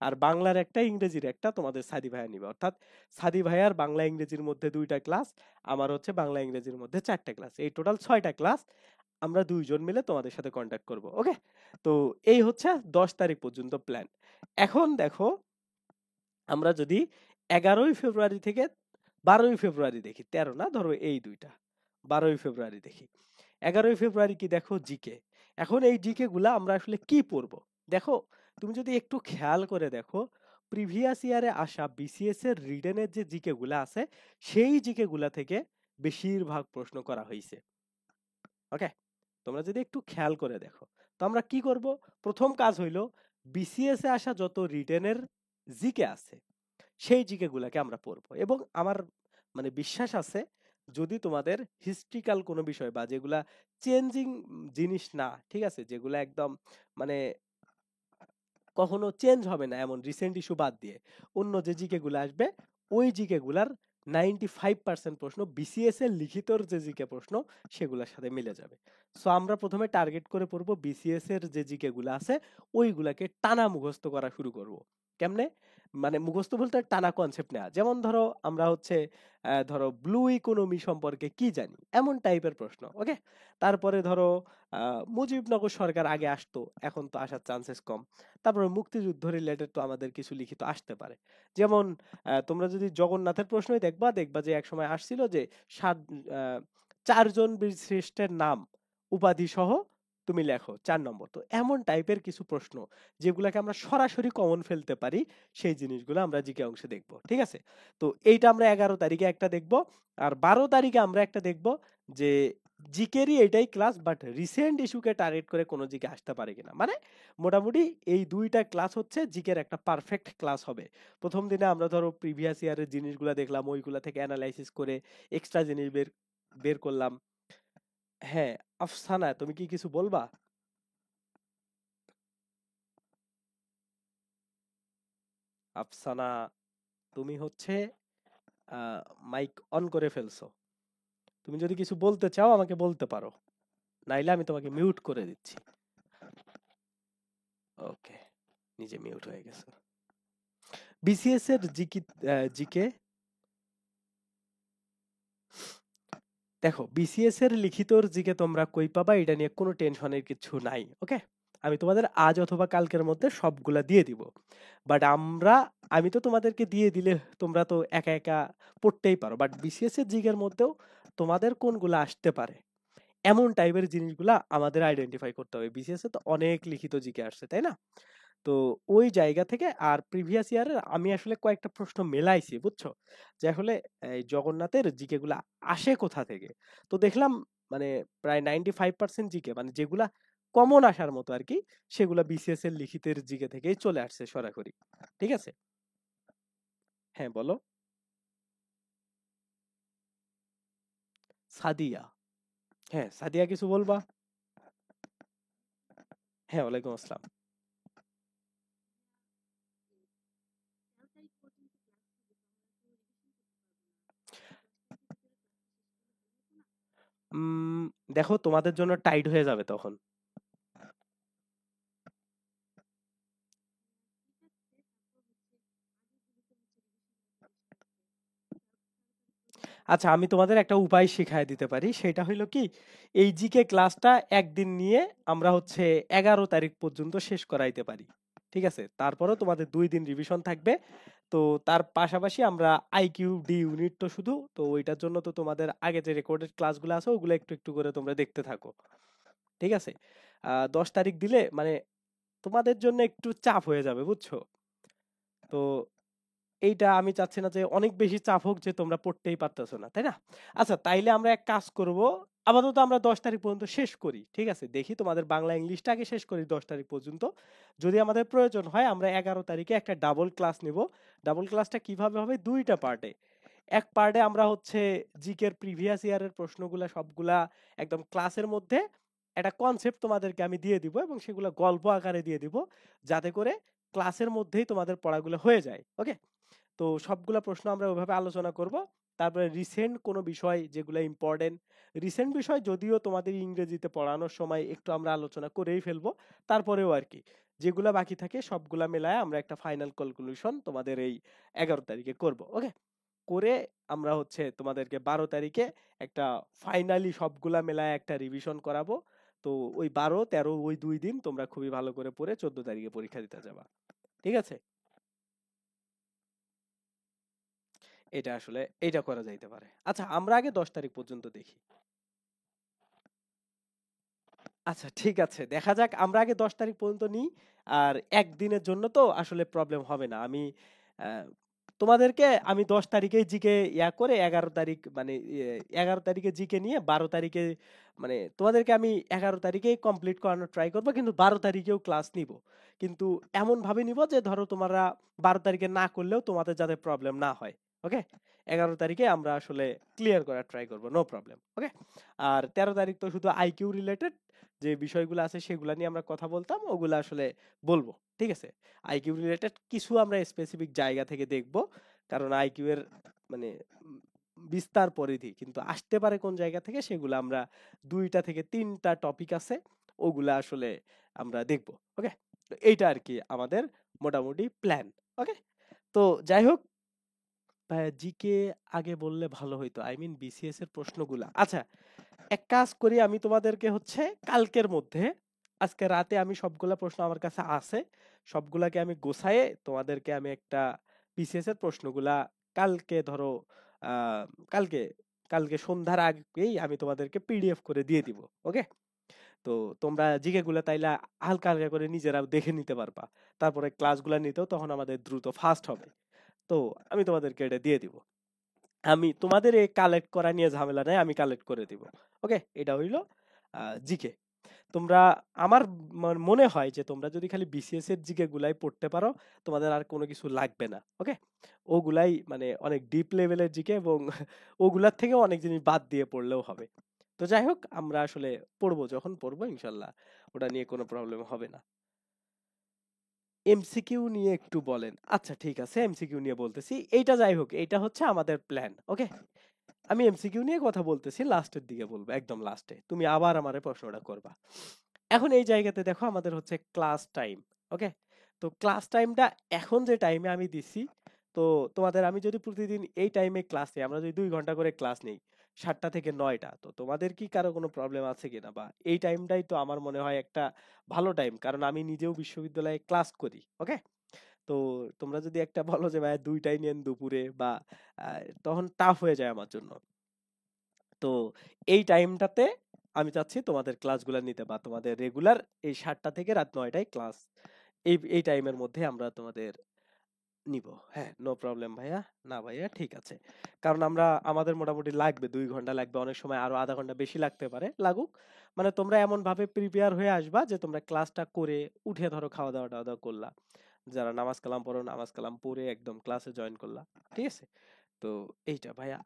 আর বাংলার একটা, ইংরেজির একটা তোমাদের সাদি ভাইয়া নিবে, অর্থাৎ সাদি ভাইয়ার বাংলা ইংরেজির মধ্যে 2টা ক্লাস, আমার হচ্ছে বাংলা ইংরেজির মধ্যে 4টা ক্লাস, এই টোটাল 6টা ক্লাস আমরা 2জন মিলে তোমাদের সাথে কন্ট্যাক্ট করব, ওকে। তো এই হচ্ছে 10 তারিখ পর্যন্ত প্ল্যান। এখন দেখো, আমরা যদি 11ই ফেব্রুয়ারি থেকে 12ই ফেব্রুয়ারি দেখি, 13 না, ধরো এই দুইটা, 12ই ফেব্রুয়ারি দেখি। 11ই ফেব্রুয়ারি কি দেখো, জিকে। এখন এই জিকে গুলা আমরা আসলে কি পড়বো? দেখো, তুমি যদি একটু খেয়াল করে দেখো, প্রিভিয়াস ইয়ারে আসা বিসিএস এর রিটেনের যে জিকে গুলা আছে, সেই জিকে গুলা থেকে বেশিরভাগ প্রশ্ন করা হয়েছে, ওকে। তোমরা যদি একটু খেয়াল করে দেখো, তো আমরা কি করব? প্রথম কাজ হইলো, বিসিএস এ আসা যত রিটেনের জিকে আছে, সেই জিকে গুলাকে আমরা পড়বো। এবং আমার মানে বিশ্বাস আছে, যদি তোমাদের হিস্ট্রিক্যাল কোনো বিষয় বা যেগুলা চেঞ্জিং জিনিস না, ঠিক আছে, যেগুলা একদম মানে কখনো চেঞ্জ হবে না, এমন রিসেন্ট ইস্যু বাদ দিয়ে অন্য যে জিকে গুলো আসবে, ওই জিকে গুলার 95% প্রশ্ন বিসিএস এর লিখিতর যে জিকে প্রশ্ন, সেগুলোর সাথে মিলে যাবে। সো আমরা প্রথমে টার্গেট করে পড়বো বিসিএস এর যে জিকে গুলো আছে, ওইগুলাকে টানা মুখস্থ করা শুরু করব। কেমনে? মানে মুখস্থ বলতে টানা কনসেপ্ট নেওয়া। যেমন ধরো আমরা হচ্ছে ধরো ব্লু ইকোনমি সম্পর্কে কি জানি, এমন টাইপের প্রশ্ন, ওকে। তারপরে ধরো মুজিবনগর সরকার আগে আসতো, এখন তো আসার চান্সেস কম। তারপরে মুক্তিযুদ্ধ রিলেটেড তো আমাদের কিছু লিখিত আসতে পারে। যেমন তোমরা যদি জগন্নাথের প্রশ্নই দেখবা, দেখবা যে এক সময় আসছিল যে সাত 4 জন বীর শ্রেষ্ঠের নাম উপাধি সহ তুমি লেখো 4 নম্বর। তো এমন টাইপের কিছু প্রশ্ন, যেগুলাকে আমরা সরাসরি কমন ফেলতে পারি, সেই জিনিসগুলো আমরা জিকে অংশে দেখবো, ঠিক আছে। তো এইটা আমরা 11 তারিখে একটা দেখবো। আর 12 তারিখে আমরা একটা দেখবো, যে জিকেরই এটাই ক্লাস, বাট রিসেন্ট ইস্যুকে টার্গেট করে কোনো জিকে আসতে পারে কিনা। মানে মোটামুটি এই 2টা ক্লাস হচ্ছে জিকের একটা পারফেক্ট ক্লাস হবে। প্রথম দিনে আমরা ধরো প্রিভিয়াস ইয়ারের জিনিসগুলো দেখলাম, ওইগুলা থেকে অ্যানালাইসিস করে এক্সট্রা জিনিস বের বের করলাম। হ্যাঁ, আফসানা, তুমি কি কিছু বলবা? আফসানা, তুমি হচ্ছে মাইক অন করে ফেলছো। তুমি যদি কিছু বলতে চাও আমাকে বলতে পারো, নাইলে আমি তোমাকে মিউট করে দিচ্ছি। ওকে, নিজে মিউট হয়ে গেছে। বিসিএস এর জিকে দেখো, বিসিএস এর লিখিতর জিকে তোমরা কই পাবা, এটা নিয়ে কোনো টেনশনের কিছু নাই, ওকে। আমি তোমাদের আজ অথবা কালকের মধ্যে সবগুলা দিয়ে দিব। বাট আমি তো তোমাদেরকে দিয়ে দিলে তোমরা তো একা একা পড়তেই পারো, বাট বিসিএস এর জিকের মধ্যেও তোমাদের কোনগুলা আসতে পারে, এমন টাইপের জিনিসগুলা আমাদের আইডেন্টিফাই করতে হবে। বিসিএস এ তো অনেক লিখিত জিকে আসছে, তাই না? তো ওই জায়গা থেকে আর প্রিভিয়াস ইয়ারের আমি আসলে কয়েকটা প্রশ্ন মেলাইছি, বুঝছো, যে আসলে এই জগন্নাথের জিকে গুলা আসে কোথা থেকে। তো দেখলাম মানে প্রায় 95% জিকে, মানে যেগুলা কমন আসার মতো আর কি, সেগুলা বিসিএস এর লিখিতের জিকে থেকেই চলে আসছে সরাসরি, ঠিক আছে। হ্যাঁ, বলো। সাদিয়া। হ্যাঁ, সাদিয়া কিছু বলবা? হ্যাঁ, ওয়ালাইকুম আসসালাম। উম, দেখো তোমাদের জন্য টাইট হয়ে যাবে তখন। আচ্ছা, আমি তোমাদের একটা উপায় শিখায় দিতে পারি, সেটা হইলো কি, এই জিকে ক্লাসটা একদিন নিয়ে আমরা হচ্ছে 11 তারিখ পর্যন্ত শেষ করাইতে পারি। ঠিক আছে, তারপরেও তোমাদের 2 দিন রিভিশন থাকবে। তো তার পাশাপাশি আমরা আইকিউ ডি ইউনিট তো শুধু, তো ওইটার জন্য তো তোমাদের আগে যে রেকর্ডেড ক্লাসগুলো আছে ওগুলো একটু একটু করে তোমরা দেখতে থাকো। ঠিক আছে। 10 তারিখ দিলে মানে তোমাদের জন্য একটু চাপ হয়ে যাবে, বুঝছো? তো এইটা আমি চাচ্ছি না যে অনেক বেশি চাপ হোক যে তোমরা পড়তেই পারতেছো না, তাই না? আচ্ছা, তাইলে আমরা এক কাজ করব, আপাতত আমরা 10 তারিখ পর্যন্ত শেষ করি। ঠিক আছে, দেখি তোমাদের বাংলা ইংলিশটা আগে শেষ করি 10 তারিখ পর্যন্ত। যদি আমাদের প্রয়োজন হয় আমরা 11 তারিখে একটা ডাবল ক্লাস নিব। ডাবল ক্লাসটা কিভাবে হবে? 2টা পার্টে। এক পার্টে আমরা হচ্ছে জিকের প্রিভিয়াস ইয়ারের প্রশ্নগুলা সবগুলা একদম ক্লাসের মধ্যে একটা কনসেপ্ট তোমাদেরকে আমি দিয়ে দিব এবং সেগুলো গল্প আকারে দিয়ে দিব, যাতে করে ক্লাসের মধ্যেই তোমাদের পড়াগুলো হয়ে যায়। ওকে। তো সবগুলা প্রশ্ন আমরা ওইভাবে আলোচনা করব। তারপরে রিসেন্ট কোনো বিষয় যেগুলো ইম্পর্টেন্ট, রিসেন্ট বিষয় যদিও তোমাদের ইংরেজিতে পড়ানোর সময় একটু আমরা আলোচনা করেই ফেলবো, তারপরেও আর কি যেগুলা বাকি থাকে সবগুলা মেলায় আমরা একটা ফাইনাল ক্যালকুলেশন তোমাদের এই 11 তারিখে করব। ওকে। করে আমরা হচ্ছে তোমাদেরকে 12 তারিখে একটা ফাইনালি সবগুলা মেলায় একটা রিভিশন করাবো। তো ওই 12 13 ওই 2 দিন তোমরা খুবই ভালো করে পড়ে 14 তারিখে পরীক্ষা দিতে যাবা। ঠিক আছে। এটা আসলে এটা করা যাইতে পারে। আচ্ছা, আমরা আগে 10 তারিখ পর্যন্ত দেখি। আচ্ছা, ঠিক আছে, দেখা যাক, আমরা আগে 10 তারিখ পর্যন্ত নিই। আর একদিনের জন্য তো আসলে প্রবলেম হবে না। আমি আহ, তোমাদেরকে আমি 10 তারিখে জিকে ইয়া করে 11 তারিখ মানে 11 তারিখে জিকে নিয়ে 12 তারিখে মানে তোমাদেরকে আমি 11 তারিখেই কমপ্লিট করানোর ট্রাই করবো, কিন্তু 12 তারিখেও ক্লাস নিব। কিন্তু এমন ভাবে নিব যে ধরো তোমরা 12 তারিখে না করলেও তোমাদের যাতে প্রবলেম না হয়। ওকে। 11 তারিখে আমরা আসলে ক্লিয়ার করার ট্রাই করবো, নো প্রবলেম। ওকে। আর 13 তারিখ তো শুধু আইকিউ রিলেটেড যে বিষয়গুলো আছে সেগুলা নিয়ে আমরা কথা বলতাম, ওগুলা আসলে বলবো। ঠিক আছে। আইকিউ রিলেটেড কিছু আমরা স্পেসিফিক জায়গা থেকে দেখব, কারণ আইকিউ এর মানে উম, বিস্তার পরিধি কিন্তু আসতে পারে কোন জায়গা থেকে, সেগুলো আমরা 2 থেকে 3টা টপিক আছে, ওগুলা আসলে আমরা দেখব। ওকে। তো এইটা আর কি আমাদের মোটামুটি প্ল্যান। ওকে। তো যাই হোক, জিকে আগে বললে ভালো হইতো, আই মিন বিসিএস এর প্রশ্নগুলা। আচ্ছা, এক কাজ করি, আমি তোমাদেরকে হচ্ছে কালকের মধ্যে, আজকে রাতে আমি সবগুলা প্রশ্ন আমার কাছে আছে, সবগুলাকে আমি গোছায়ে তোমাদেরকে আমি একটা বিসিএস এর প্রশ্নগুলা কালকে ধরো আহ কালকে কালকে সন্ধ্যার আগেই আমি তোমাদেরকে পিডিএফ করে দিয়ে দিব। ওকে। তো তোমরা জিকে গুলা তাইলে হালকা হালকা করে নিজেরা দেখে নিতে পারবা। তারপরে ক্লাসগুলা নিতেও তখন আমাদের দ্রুত ফাস্ট হবে। তো আমি তোমাদেরকে এটা দিয়ে দিব। আমি তোমাদের এই কালেক্ট করা নিয়ে ঝামেলা নাই, আমি কালেক্ট করে দিব। ওকে। এটা হইলো জিকে। তোমরা আমার মনে হয় যে তোমরা যদি খালি বিসিএস এর জিকে গুলাই পড়তে পারো, তোমাদের আর কোনো কিছু লাগবে না। ওকে। ওগুলাই মানে অনেক ডিপ লেভেলের জিকে, এবং ওগুলার থেকে অনেক জিনিস বাদ দিয়ে পড়লেও হবে। তো যাই হোক, আমরা আসলে পড়বো, যখন পড়বো ইনশাল্লাহ ওটা নিয়ে কোনো প্রবলেম হবে না। এমসিকিউ নিয়ে একটু বলেন। আচ্ছা, ঠিক আছে, এমসিকিউ নিয়ে বলতেছি। এইটা যাই হোক, এইটা হচ্ছে আমাদের প্ল্যান। ওকে। আমি এমসিকিউ নিয়ে কথা বলতেছি, লাস্টের দিকে বলবো, একদম লাস্টে তুমি আবার আমারে প্রশ্নটা করবা। এখন এই জায়গাতে দেখো আমাদের হচ্ছে ক্লাস টাইম। ওকে। তো ক্লাস টাইমটা এখন যে টাইমে আমি দিছি, তো তোমাদের আমি যদি প্রতিদিন এই টাইমে ক্লাস নিই, আমরা যদি 2 ঘন্টা করে ক্লাস নিই 7টা থেকে 9টা, তো তোমাদের কি কারো কোনো প্রবলেম আছে কিনা? বা এই টাইমটাই তো আমার মনে হয় একটা ভালো টাইম, কারণ আমি নিজেও বিশ্ববিদ্যালয়ে ক্লাস করি। ওকে। তো তোমরা যদি একটা বলো যে ভাই 2টাই নেন দুপুরে বা তখন টাফ হয়ে যায় আমার জন্য। তো এই টাইমটাতে আমি চাচ্ছি তোমাদের ক্লাসগুলো নিতে, বা তোমাদের রেগুলার এই 7টা থেকে রাত 9টায় ক্লাস, এই টাইমের মধ্যে আমরা তোমাদের নিব। হ্যাঁ, নো প্রবলেম ভাইয়া। না ভাইয়া, ঠিক আছে। কারণ আমরা আমাদের মোটামুটি লাগবে 2 ঘন্টা লাগবে, অনেক সময় আরো আধা ঘন্টা বেশি লাগতে পারে, লাগুক। মানে তোমরা এমন ভাবে প্রিপেয়ার হয়ে আসবা যে তোমরা ক্লাসটা করে উঠে ধরো খাওয়া দাওয়া টাওয়া দাওয়া করলা, যারা নামাজ কালাম পড়ো নামাজ কালাম পড়ে একদম ক্লাসে জয়েন করলা। ঠিক আছে। তো এইটা ভাইয়া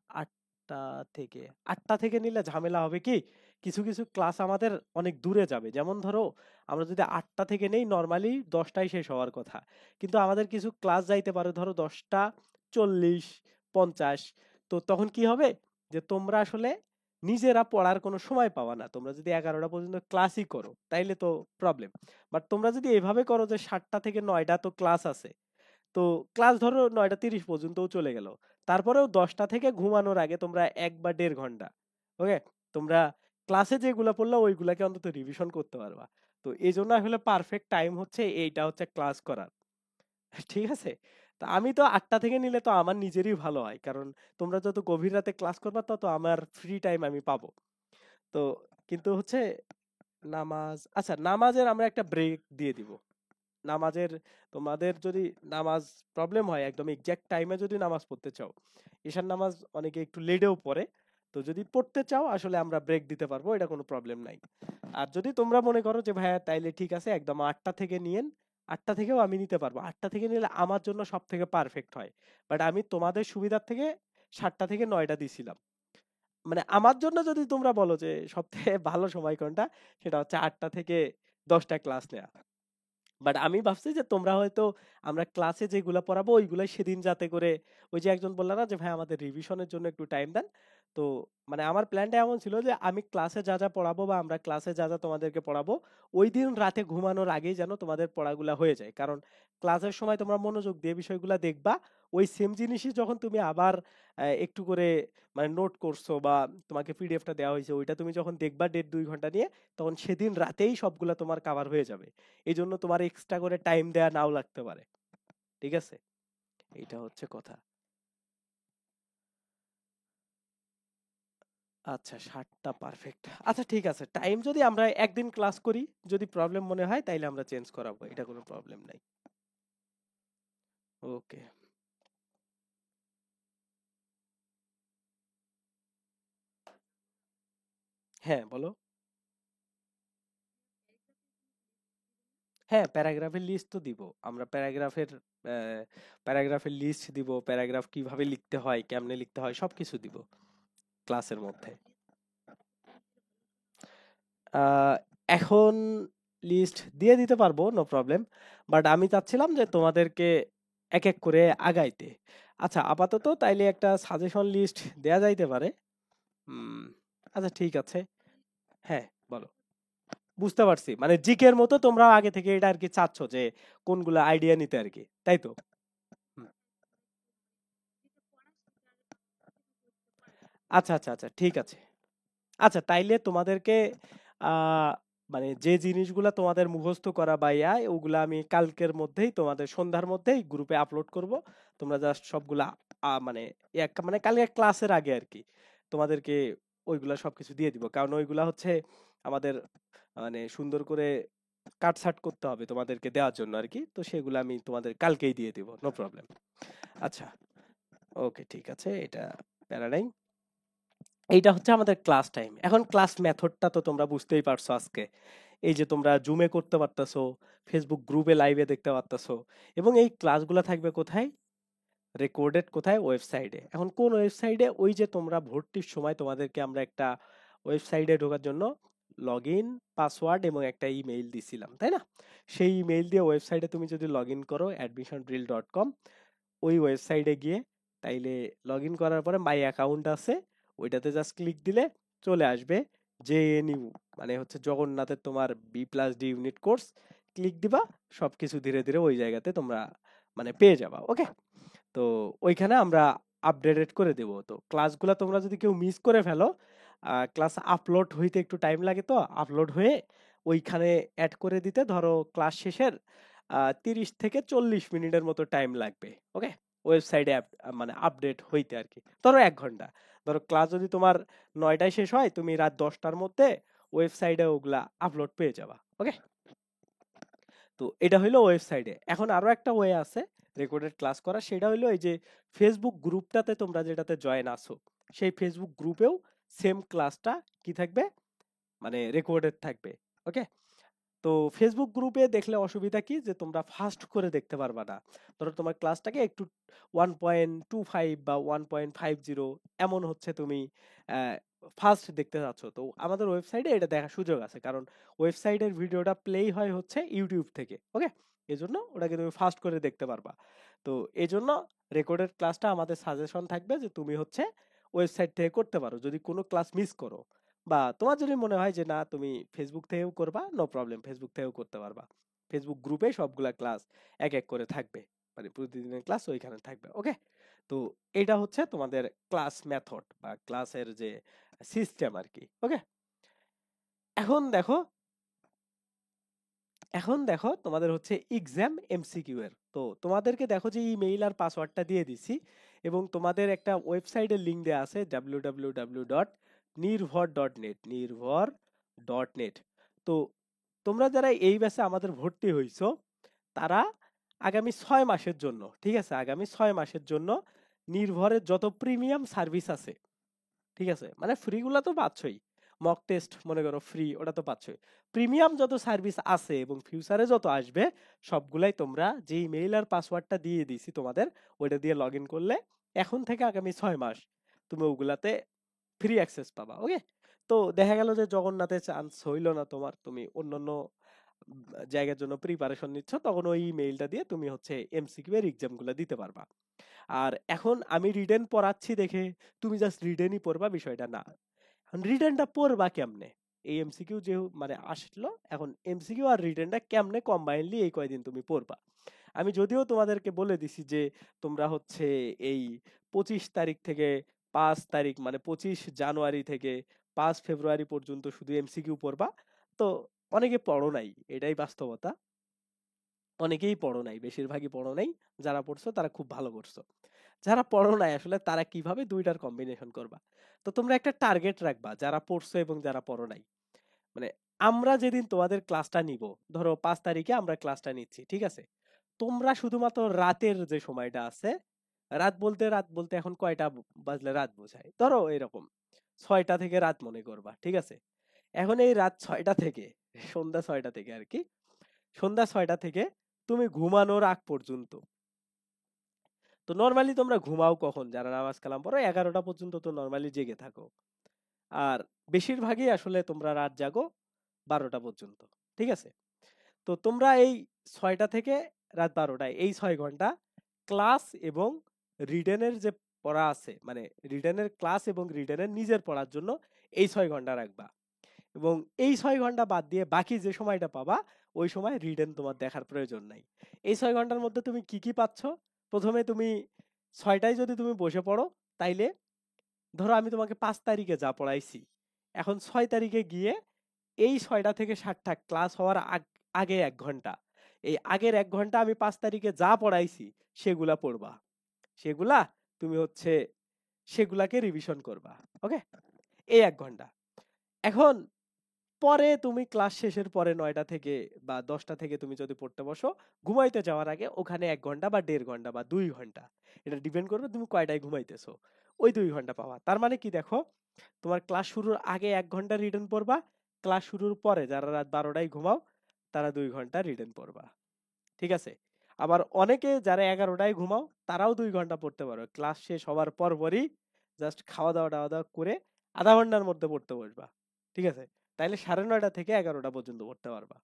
8টা থেকে 8টা থেকে নিলে ঝামেলা হবে কি, কিছু কিছু ক্লাস আমাদের অনেক দূরে যাবে। যেমন ধরো আমরা যদি 8টা থেকে নেই, নর্মালি 10টায় শেষ হওয়ার কথা, কিন্তু আমাদের কিছু ক্লাস যাইতে পারে ধরো 10টা 40, 50। তো তখন কি হবে যে তোমরা আসলে নিজেরা পড়ার কোনো সময় পাওয়া না। তোমরা যদি 11টা পর্যন্ত ক্লাসই করো তাইলে তো প্রবলেম। বাট তোমরা যদি এভাবে করো যে 7টা থেকে 9টা তো ক্লাস আছে, তো ক্লাস ধরো 9টা 30 পর্যন্তও চলে গেল, তারপরেও 10টা থেকে ঘুমানোর আগে তোমরা 1 বা 1.5 ঘন্টা, ওকে, তোমরা ক্লাসে যেগুলো পড়লো ওইগুলাকে অন্তত রিভিশন করতে পারবা। তো এই জন্য আসলে পারফেক্ট টাইম হচ্ছে এইটা, হচ্ছে ক্লাস করার। ঠিক আছে? তো আমি তো 8টা থেকে নিলে তো আমার নিজেরই ভালো হয়, কারণ তোমরা যত গভীর রাতে ক্লাস করবা তত আমার ফ্রি টাইম আমি পাবো। তো কিন্তু হচ্ছে নামাজ, আচ্ছা নামাজের আমরা একটা ব্রেক দিয়ে দিব। নামাজের, তোমাদের যদি নামাজ প্রবলেম হয় একদম এক্সাক্ট টাইমে যদি নামাজ পড়তে চাও, ঈশান নামাজ অনেকে একটু লেটেও পড়ে, তো যদি পড়তে চাও আসলে আমরা ব্রেক দিতে পারবো, এটা কোনো প্রবলেম নাই। আর যদি তোমরা মনে করো যে ভাইয়া তাইলে ঠিক আছে একদম 8টা থেকে নিয়েন, 8টা থেকেও আমি নিতে পারবো, 8টা থেকে নিলে আমার জন্য সব থেকে পারফেক্ট হয়। বাট আমি তোমাদের সুবিধার থেকে 7টা থেকে 9টা দিছিলাম। মানে আমার জন্য যদি তোমরা বলো যে সবথেকে ভালো সময় কোনটা, সেটা হচ্ছে 8টা থেকে 10টা ক্লাস নেওয়া। বাট আমি ভাবছি যে তোমরা হয়তো আমরা ক্লাসে যেগুলা পড়াবো ওইগুলাই সেদিন, যাতে করে ওই যে একজন বললা না যে ভাই আমাদের রিভিশনের জন্য একটু টাইম দেন। তো মানে আমার প্ল্যানটা এমন ছিল যে আমি ক্লাসে যা যা পড়াবো বা আমরা ক্লাসে যা যা তোমাদেরকে পড়াবো ওই দিন রাতে ঘুমানোর আগেই যেন তোমাদের পড়াগুলা হয়ে যায়, কারণ ক্লাসের সময় তোমরা মনোযোগ দিয়ে বিষয়গুলা দেখবা, ওই সেম জিনিসই যখন তুমি আবার একটু করে মানে নোট করছো বা তোমাকে পিডিএফটা দেওয়া হয়েছে ওইটা তুমি যখন দেখবা 1.5-2 ঘন্টা নিয়ে, তখন সেদিন রাতেই সবগুলা তোমার কাভার হয়ে যাবে। এই জন্য তোমার এক্সট্রা করে টাইম দেয়া নাও লাগতে পারে। ঠিক আছে, এইটা হচ্ছে কথা। আচ্ছা 7টা পারফেক্ট। আচ্ছা ঠিক আছে, টাইম যদি আমরা একদিন ক্লাস করি, যদি প্রবলেম মনে হয় তাইলে আমরা চেঞ্জ করাবো, এটা কোনো প্রবলেম নাই। ওকে। হ্যাঁ বলো। হ্যাঁ, প্যারাগ্রাফের লিস্ট তো দিব। আমরা প্যারাগ্রাফের লিস্ট দিব, প্যারাগ্রাফ কিভাবে লিখতে হয়, কেমনে লিখতে হয়, সবকিছু দিব ক্লাসের মধ্যে। আহ, এখন লিস্ট দিয়ে দিতে পারবো, নো প্রবলেম। বাট আমি চাচ্ছিলাম যে তোমাদেরকে এক এক করে আগাইতে। আচ্ছা আপাতত তাইলে একটা সাজেশন লিস্ট দেয়া যাইতে পারে। উম, আচ্ছা ঠিক আছে। হ্যাঁ বলো। বুঝতে পারছি, মানে জিকের মতো তোমরা আগে থেকে এটা আর কি চাচ্ছ যে কোনগুলা আইডিয়া নিতে আর কি, তাই তো? হুম। আচ্ছা আচ্ছা আচ্ছা ঠিক আছে। আচ্ছা তাইলে তোমাদেরকে আহ মানে যে জিনিসগুলা তোমাদের মুখস্থ করা বা ওগুলা আমি কালকের মধ্যেই, তোমাদের সন্ধ্যার মধ্যেই গ্রুপে আপলোড করব। তোমরা জাস্ট সবগুলা মানে মানে কালকে ক্লাসের আগে আর কি তোমাদেরকে ওইগুলা সবকিছু দিয়ে দিব, কারণ ওইগুলা হচ্ছে আমাদের মানে সুন্দর করে কাটছাট করতে হবে তোমাদেরকে দেওয়ার জন্য আর কি, তো সেগুলো আমি তোমাদের কালকেই দিয়ে দিব, নো প্রবলেম। আচ্ছা ওকে ঠিক আছে, এটা প্যারা নাই। এইটা হচ্ছে আমাদের ক্লাস টাইম। এখন ক্লাস মেথডটা তো তোমরা বুঝতেই পারছো আজকে। এই যে তোমরা জুমে করতে পারতেছো, ফেসবুক গ্রুপে লাইভে দেখতে পারতেছো, এবং এই ক্লাসগুলো থাকবে কোথায়, রেকর্ডেড কোথায়, ওয়েবসাইটে। এখন কোন ওয়েবসাইটে, ওই যে তোমরা ভর্তির সময় তোমাদেরকে আমরা একটা ওয়েবসাইটে ঢোকার জন্য লগ ইন, পাসওয়ার্ড এবং একটা ইমেইল দিছিলাম, তাই না? সেই ইমেইল দিয়ে ওয়েবসাইটে তুমি যদি লগ ইন করো admissiondrill.com, ওই ওয়েবসাইটে গিয়ে তাইলে লগ ইন করার পরে মাই অ্যাকাউন্ট আছে, ওইটাতে জাস্ট ক্লিক দিলে চলে আসবে জেএনইউ, মানে হচ্ছে জগন্নাথের তোমার B+D ইউনিট কোর্স। ক্লিক দিবা, সবকিছু ধীরে ধীরে ওই জায়গাতে তোমরা মানে পেয়ে যাবা, ওকে। তো ওইখানে আমরা আপডেটেড করে দেব। তো ক্লাসগুলো তোমরা যদি কেউ মিস করে ফেলো, ক্লাস আপলোড হইতে একটু টাইম লাগে, তো আপলোড হয়ে ওইখানে অ্যাড করে দিতে ধরো ক্লাস শেষের 30 থেকে 40 মিনিটের মতো টাইম লাগবে, ওকে। ওয়েবসাইটে মানে আপডেট হইতে আর কি, ধরো 1 ঘন্টা। ধরো ক্লাস যদি তোমার 9টায় শেষ হয়, তুমি রাত 10টার মধ্যে ওয়েবসাইটে ওগুলা আপলোড পেয়ে যাবা, ওকে। তো এটা হইলো ওয়েবসাইটে। এখন আরো একটা ওয়ে আছে রেকর্ডেড ক্লাস করা, সেটা হইলো এই যে ফেসবুক গ্রুপটাতে তোমরা যেটাতে জয়েন আছো, সেই ফেসবুক গ্রুপেও সেম ক্লাসটা কি থাকবে, মানে রেকর্ডেড থাকবে, ওকে। তো ফেসবুক গ্রুপে দেখলে অসুবিধা কি যে তোমরা ফাস্ট করে দেখতে পারবা না। ধরো তোমার ক্লাসটাকে একটু 1.25 বা 1.50 এমন হচ্ছে তুমি ফাস্ট দেখতে চাচ্ছ, তো আমাদের ওয়েবসাইটে এটা দেখার সুযোগ আছে, কারণ ওয়েবসাইটের ভিডিওটা প্লেই হয় হচ্ছে ইউটিউব থেকে। ওকে, এজন্য ওটাকে তুমি ফাস্ট করে দেখতে পারবা। তো এজন্য রেকর্ডেড ক্লাসটা আমাদের সাজেশন থাকবে যে তুমি হচ্ছে ওয়েবসাইট থেকে করতে পারো যদি কোনো ক্লাস মিস করো, বা তোমার যদি মনে হয় যে না তুমি ফেসবুক থেকেও করবা, নো প্রবলেম, ফেসবুক থেকেও করতে পারবা। ফেসবুক গ্রুপে সবগুলা ক্লাস এক এক করে থাকবে, মানে প্রতিদিনের ক্লাস ওইখানে থাকবে। ওকে, তো এটা হচ্ছে তোমাদের ক্লাস মেথড বা ক্লাসের যে সিস্টেম আর কি। ওকে, এখন দেখো, এখন দেখো তোমাদের হচ্ছে এক্সাম এমসিকিউ এর। তো তোমাদেরকে দেখো যে ইমেইল আর পাসওয়ার্ডটা দিয়ে দিছি, এবং তোমাদের একটা ওয়েবসাইটের লিংক দেওয়া আছে www.nirvor.net, নির্ভর.net। তো তোমরা যারা এই ব্যাচে আমাদের ভর্তি হইছো তারা আগামী 6 মাসের জন্য, ঠিক আছে, আগামী 6 মাসের জন্য নির্ভরের যত প্রিমিয়াম সার্ভিস আছে, ঠিক আছে, মানে ফ্রি গুলা তো পাচ্ছই, মক টেস্ট মনে করো ফ্রি, ওটা তো পাচ্ছই। প্রিমিয়াম যত সার্ভিস আছে এবং ফিউচারে যত আসবে সবগুলাই তোমরা যে ইমেইল আর পাসওয়ার্ডটা দিয়ে দিছি তোমাদের, ওইটা দিয়ে লগ ইন করলে এখন থেকে আগামী 6 মাস তুমি ওগুলাতে ফ্রি অ্যাক্সেস পাবা। ওকে, তো দেখা গেল যে জগন্নাথে চান্স হইল না তোমার, তুমি অন্যান্য জায়গার জন্য প্রিপারেশন নিচ্ছ, তখন ওই ইমেইলটা দিয়ে তুমি হচ্ছে এমসিকিউ এর এক্সামগুলো দিতে পারবা। আর এখন আমি রিটেন পড়াচ্ছি দেখে তুমি জাস্ট রিটেনই পড়বা বিষয়টা না, রিটেনটা পড়বা কেমনে, এই এমসিকিউ যে মানে আসলো, এখন এমসিকিউ আর রিটেনটা কেমনে কম্বাইনলি এই কয়দিন তুমি পড়বা। আমি যদিও তোমাদেরকে বলে দিছি যে তোমরা হচ্ছে এই 25 তারিখ থেকে 5 তারিখ, মানে 25 জানুয়ারি থেকে 5 ফেব্রুয়ারি পর্যন্ত শুধু এমসিকিউ পড়বা। তো অনেকে পড়ো নাই, এটাই বাস্তবতা, অনেকেই পড়ো নাই, বেশিরভাগই পড়ো নাই। যারা পড়ছো তারা খুব ভালো করছো, যারা পড়ো নাই আসলে তারা কিভাবে দুইটার কম্বিনেশন করবা। তো তোমরা একটা টার্গেট রাখবা যারা পড়ছো এবং যারা পড়ো নাই, মানে আমরা যেদিন তোমাদের ক্লাসটা নিব, ধরো 5 তারিখে আমরা ক্লাসটা নিচ্ছি, ঠিক আছে, তোমরা শুধুমাত্র রাতের যে সময়টা আছে, রাত বলতে এখন কয়টা বাজলে রাত বোঝায়, ধরো এরকম 6টা থেকে রাত মনে করবা, ঠিক আছে। এখন এই রাত 6টা থেকে সন্ধ্যা 6টা থেকে আর কি, সন্ধ্যা 6টা থেকে তুমি ঘুমানোর আগ পর্যন্ত, তো নর্মালি তোমরা ঘুমাও কখন, যারা নামাজ কালাম পড়ো 11টা পর্যন্ত তো নর্মালি জেগে থাকো, আর বেশিরভাগই আসলে তোমরা রাত জাগো 12টা পর্যন্ত, ঠিক আছে। তো তোমরা এই 6টা থেকে রাত 12টায় এই 6 ঘন্টা ক্লাস এবং রিটেনের যে পড়া আছে, মানে রিটেনের ক্লাস এবং রিটেনের নিজের পড়ার জন্য এই 6 ঘন্টা রাখবা, এবং এই 6 ঘন্টা বাদ দিয়ে বাকি যে সময়টা পাবা ওই সময় রিটেন তোমার দেখার প্রয়োজন নাই। এই 6 ঘন্টার মধ্যে তুমি কি কি পাচ্ছ, প্রথমে তুমি 6টায় যদি তুমি বসে পড়ো, তাইলে ধরো আমি তোমাকে 5 তারিখে যা পড়াইছি, এখন 6 তারিখে গিয়ে এই 6টা থেকে 7টা ক্লাস হওয়ার আগে 1 ঘন্টা, এই আগের 1 ঘন্টা আমি 5 তারিখে যা পড়াইছি সেগুলা পড়বা, সেগুলা তুমি হচ্ছে সেগুলাকে রিভিশন করবা। ওকে, এই 1 ঘন্টা। এখন পরে তুমি ক্লাস শেষের পরে 9টা থেকে বা 10টা থেকে তুমি যদি পড়তে বসো, ঘুমাইতে যাওয়ার আগে ওখানে 1 ঘন্টা বা 1.5 ঘন্টা বা 2 ঘন্টা, এটা ডিপেন্ড করবে তুমি কয়টায় ঘুমাইতেছো, ওই 2 ঘন্টা পাওয়া। তার মানে কি দেখো, তোমার ক্লাস শুরুর আগে 1 ঘন্টা রিটেন পড়বা, ক্লাস শুরুর পরে যারা রাত 12টায় ঘুমাও তারা 2 ঘন্টা রিটেন পড়বা, ঠিক আছে। আবার অনেকে যারা 11টায় ঘুমাও তারাও 2 ঘন্টা পড়তে পারো, ক্লাস শেষ হওয়ার পরই জাস্ট খাওয়া দাওয়া টাওয়া দাওয়া করে আধা ঘন্টার মধ্যে পড়তে বসবা, ঠিক আছে। তাইলে 9:30 থেকে 11টা পর্যন্ত পড়তে পারবা,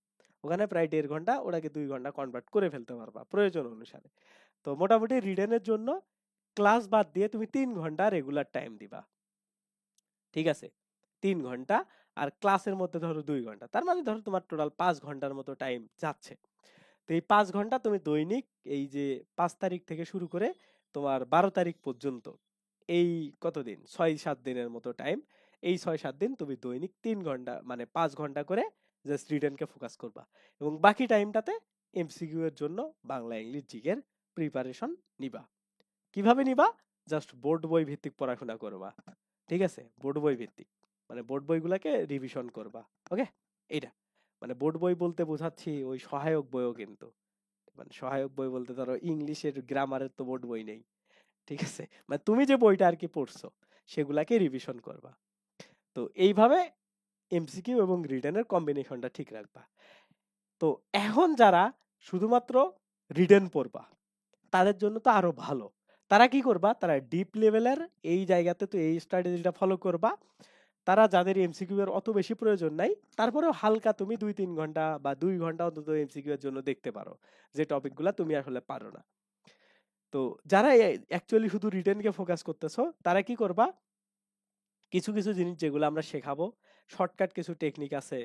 ওখানে প্রায় 1.5 ঘন্টা, ওটাকে 2 ঘন্টা কনভার্ট করে ফেলতে পারবা প্রয়োজন অনুসারে। তো মোটামুটি রিটেনের জন্য ক্লাস বাদ দিয়ে তুমি 3 ঘন্টা রেগুলার টাইম দিবা, ঠিক আছে, 3 ঘন্টা। আর ক্লাসের মধ্যে ধরো 2 ঘন্টা, তার মানে ধরো তোমার টোটাল 5 ঘন্টার মতো টাইম যাচ্ছে। তো এই 5 ঘন্টা তুমি দৈনিক এই যে 5 তারিখ থেকে শুরু করে তোমার 12 তারিখ পর্যন্ত, এই কতদিন, 6-7 দিনের মতো টাইম, এই 6-7 দিন তুমি দৈনিক 3 ঘন্টা মানে 5 ঘন্টা করে জাস্ট রিটেনকে ফোকাস করবা, এবং বাকি টাইমটাতে এমসিকিউ এর জন্য বাংলা ইংলিশ জিকের প্রিপারেশন নিবা। কিভাবে নিবা, জাস্ট বোর্ড বই ভিত্তিক পড়াশোনা করবা, ঠিক আছে, বোর্ড বই ভিত্তিক, মানে বোর্ড বইগুলাকে রিভিশন করবা। ওকে, এইটা মানে বোর্ড বই বলতে বোঝাচ্ছি ওই সহায়ক বইও কিন্তু, মানে সহায়ক বই বলতে ধরো ইংলিশের গ্রামারের তো বোর্ড বই নেই, ঠিক আছে, মানে তুমি যে বইটা আর কি পড়ছো সেগুলাকে রিভিশন করবা। তো এইভাবে এমসিকিউ এবং রিটেনের কম্বিনেশনটা ঠিক রাখবা। তো এখন যারা শুধুমাত্র রিটেন পড়বা তাদের জন্য তো আরো ভালো। তারা কি করবা, তারা ডিপ লেভেলের এই জায়গাতে তো এই স্ট্র্যাটেজিটা ফলো করবা। তারা যাদের এমসিকিউ এর অত বেশি প্রয়োজন নাই, তারপরেও হালকা তুমি 2-3 ঘন্টা বা 2 ঘন্টা অন্তত এমসিকিউ এর জন্য দেখতে পারো, যে টপিকগুলা তুমি আসলে পারো না। তো যারা অ্যাকচুয়ালি শুধু রিটেনকে ফোকাস করতেছো, তারা কি করবা, কিছু কিছু জিনিস যেগুলো আমরা শেখাবো, শর্টকাট কিছু টেকনিক আছে,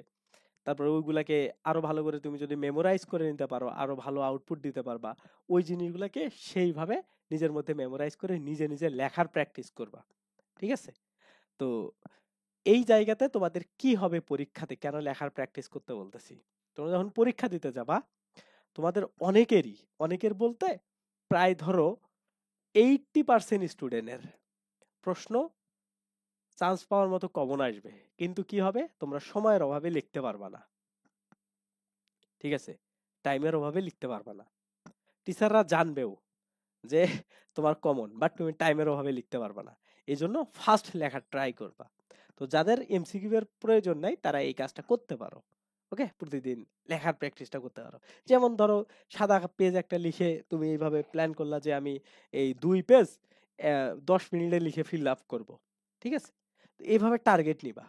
তারপরে ওইগুলাকে আরো ভালো করে তুমি যদি মেমোরাইজ করে নিতে পারো, আরো ভালো আউটপুট দিতে পারবা। ওই জিনিসগুলোকে সেইভাবে নিজের মধ্যে মেমোরাইজ করে নিজে নিজে লেখার প্র্যাকটিস করবা। ঠিক আছে? তো এই জায়গাতে তোমাদের কি হবে পরীক্ষাতে, কেন লেখার প্র্যাকটিস করতে বলতেছি, তোমরা যখন পরীক্ষা দিতে যাবা, তোমাদের অনেকের বলতে প্রায় ধরো 80% স্টুডেন্টের প্রশ্ন চান্স পাওয়ার মতো কমন আসবে, কিন্তু কি হবে, তোমরা সময়ের অভাবে লিখতে পারবা না। ঠিক আছে? টাইমের অভাবে লিখতে পারবা না। টিচাররা জানবেও যে তোমার কমন, বাট তুমি টাইমের অভাবে লিখতে পারবা না। এই জন্য ফার্স্ট লেখার ট্রাই করবা। তো যাদের এমসিকিউ এর প্রয়োজন নাই, তারা এই কাজটা করতে পারো। ওকে, প্রতিদিন লেখার প্র্যাকটিসটা করতে পারো। যেমন ধরো, সাদা পেজ একটা লিখে তুমি এইভাবে প্ল্যান করলা যে আমি এই 2 পেজ 10 মিনিটে লিখে ফিল আপ করবো। ঠিক আছে? তো এইভাবে টার্গেট নিবা,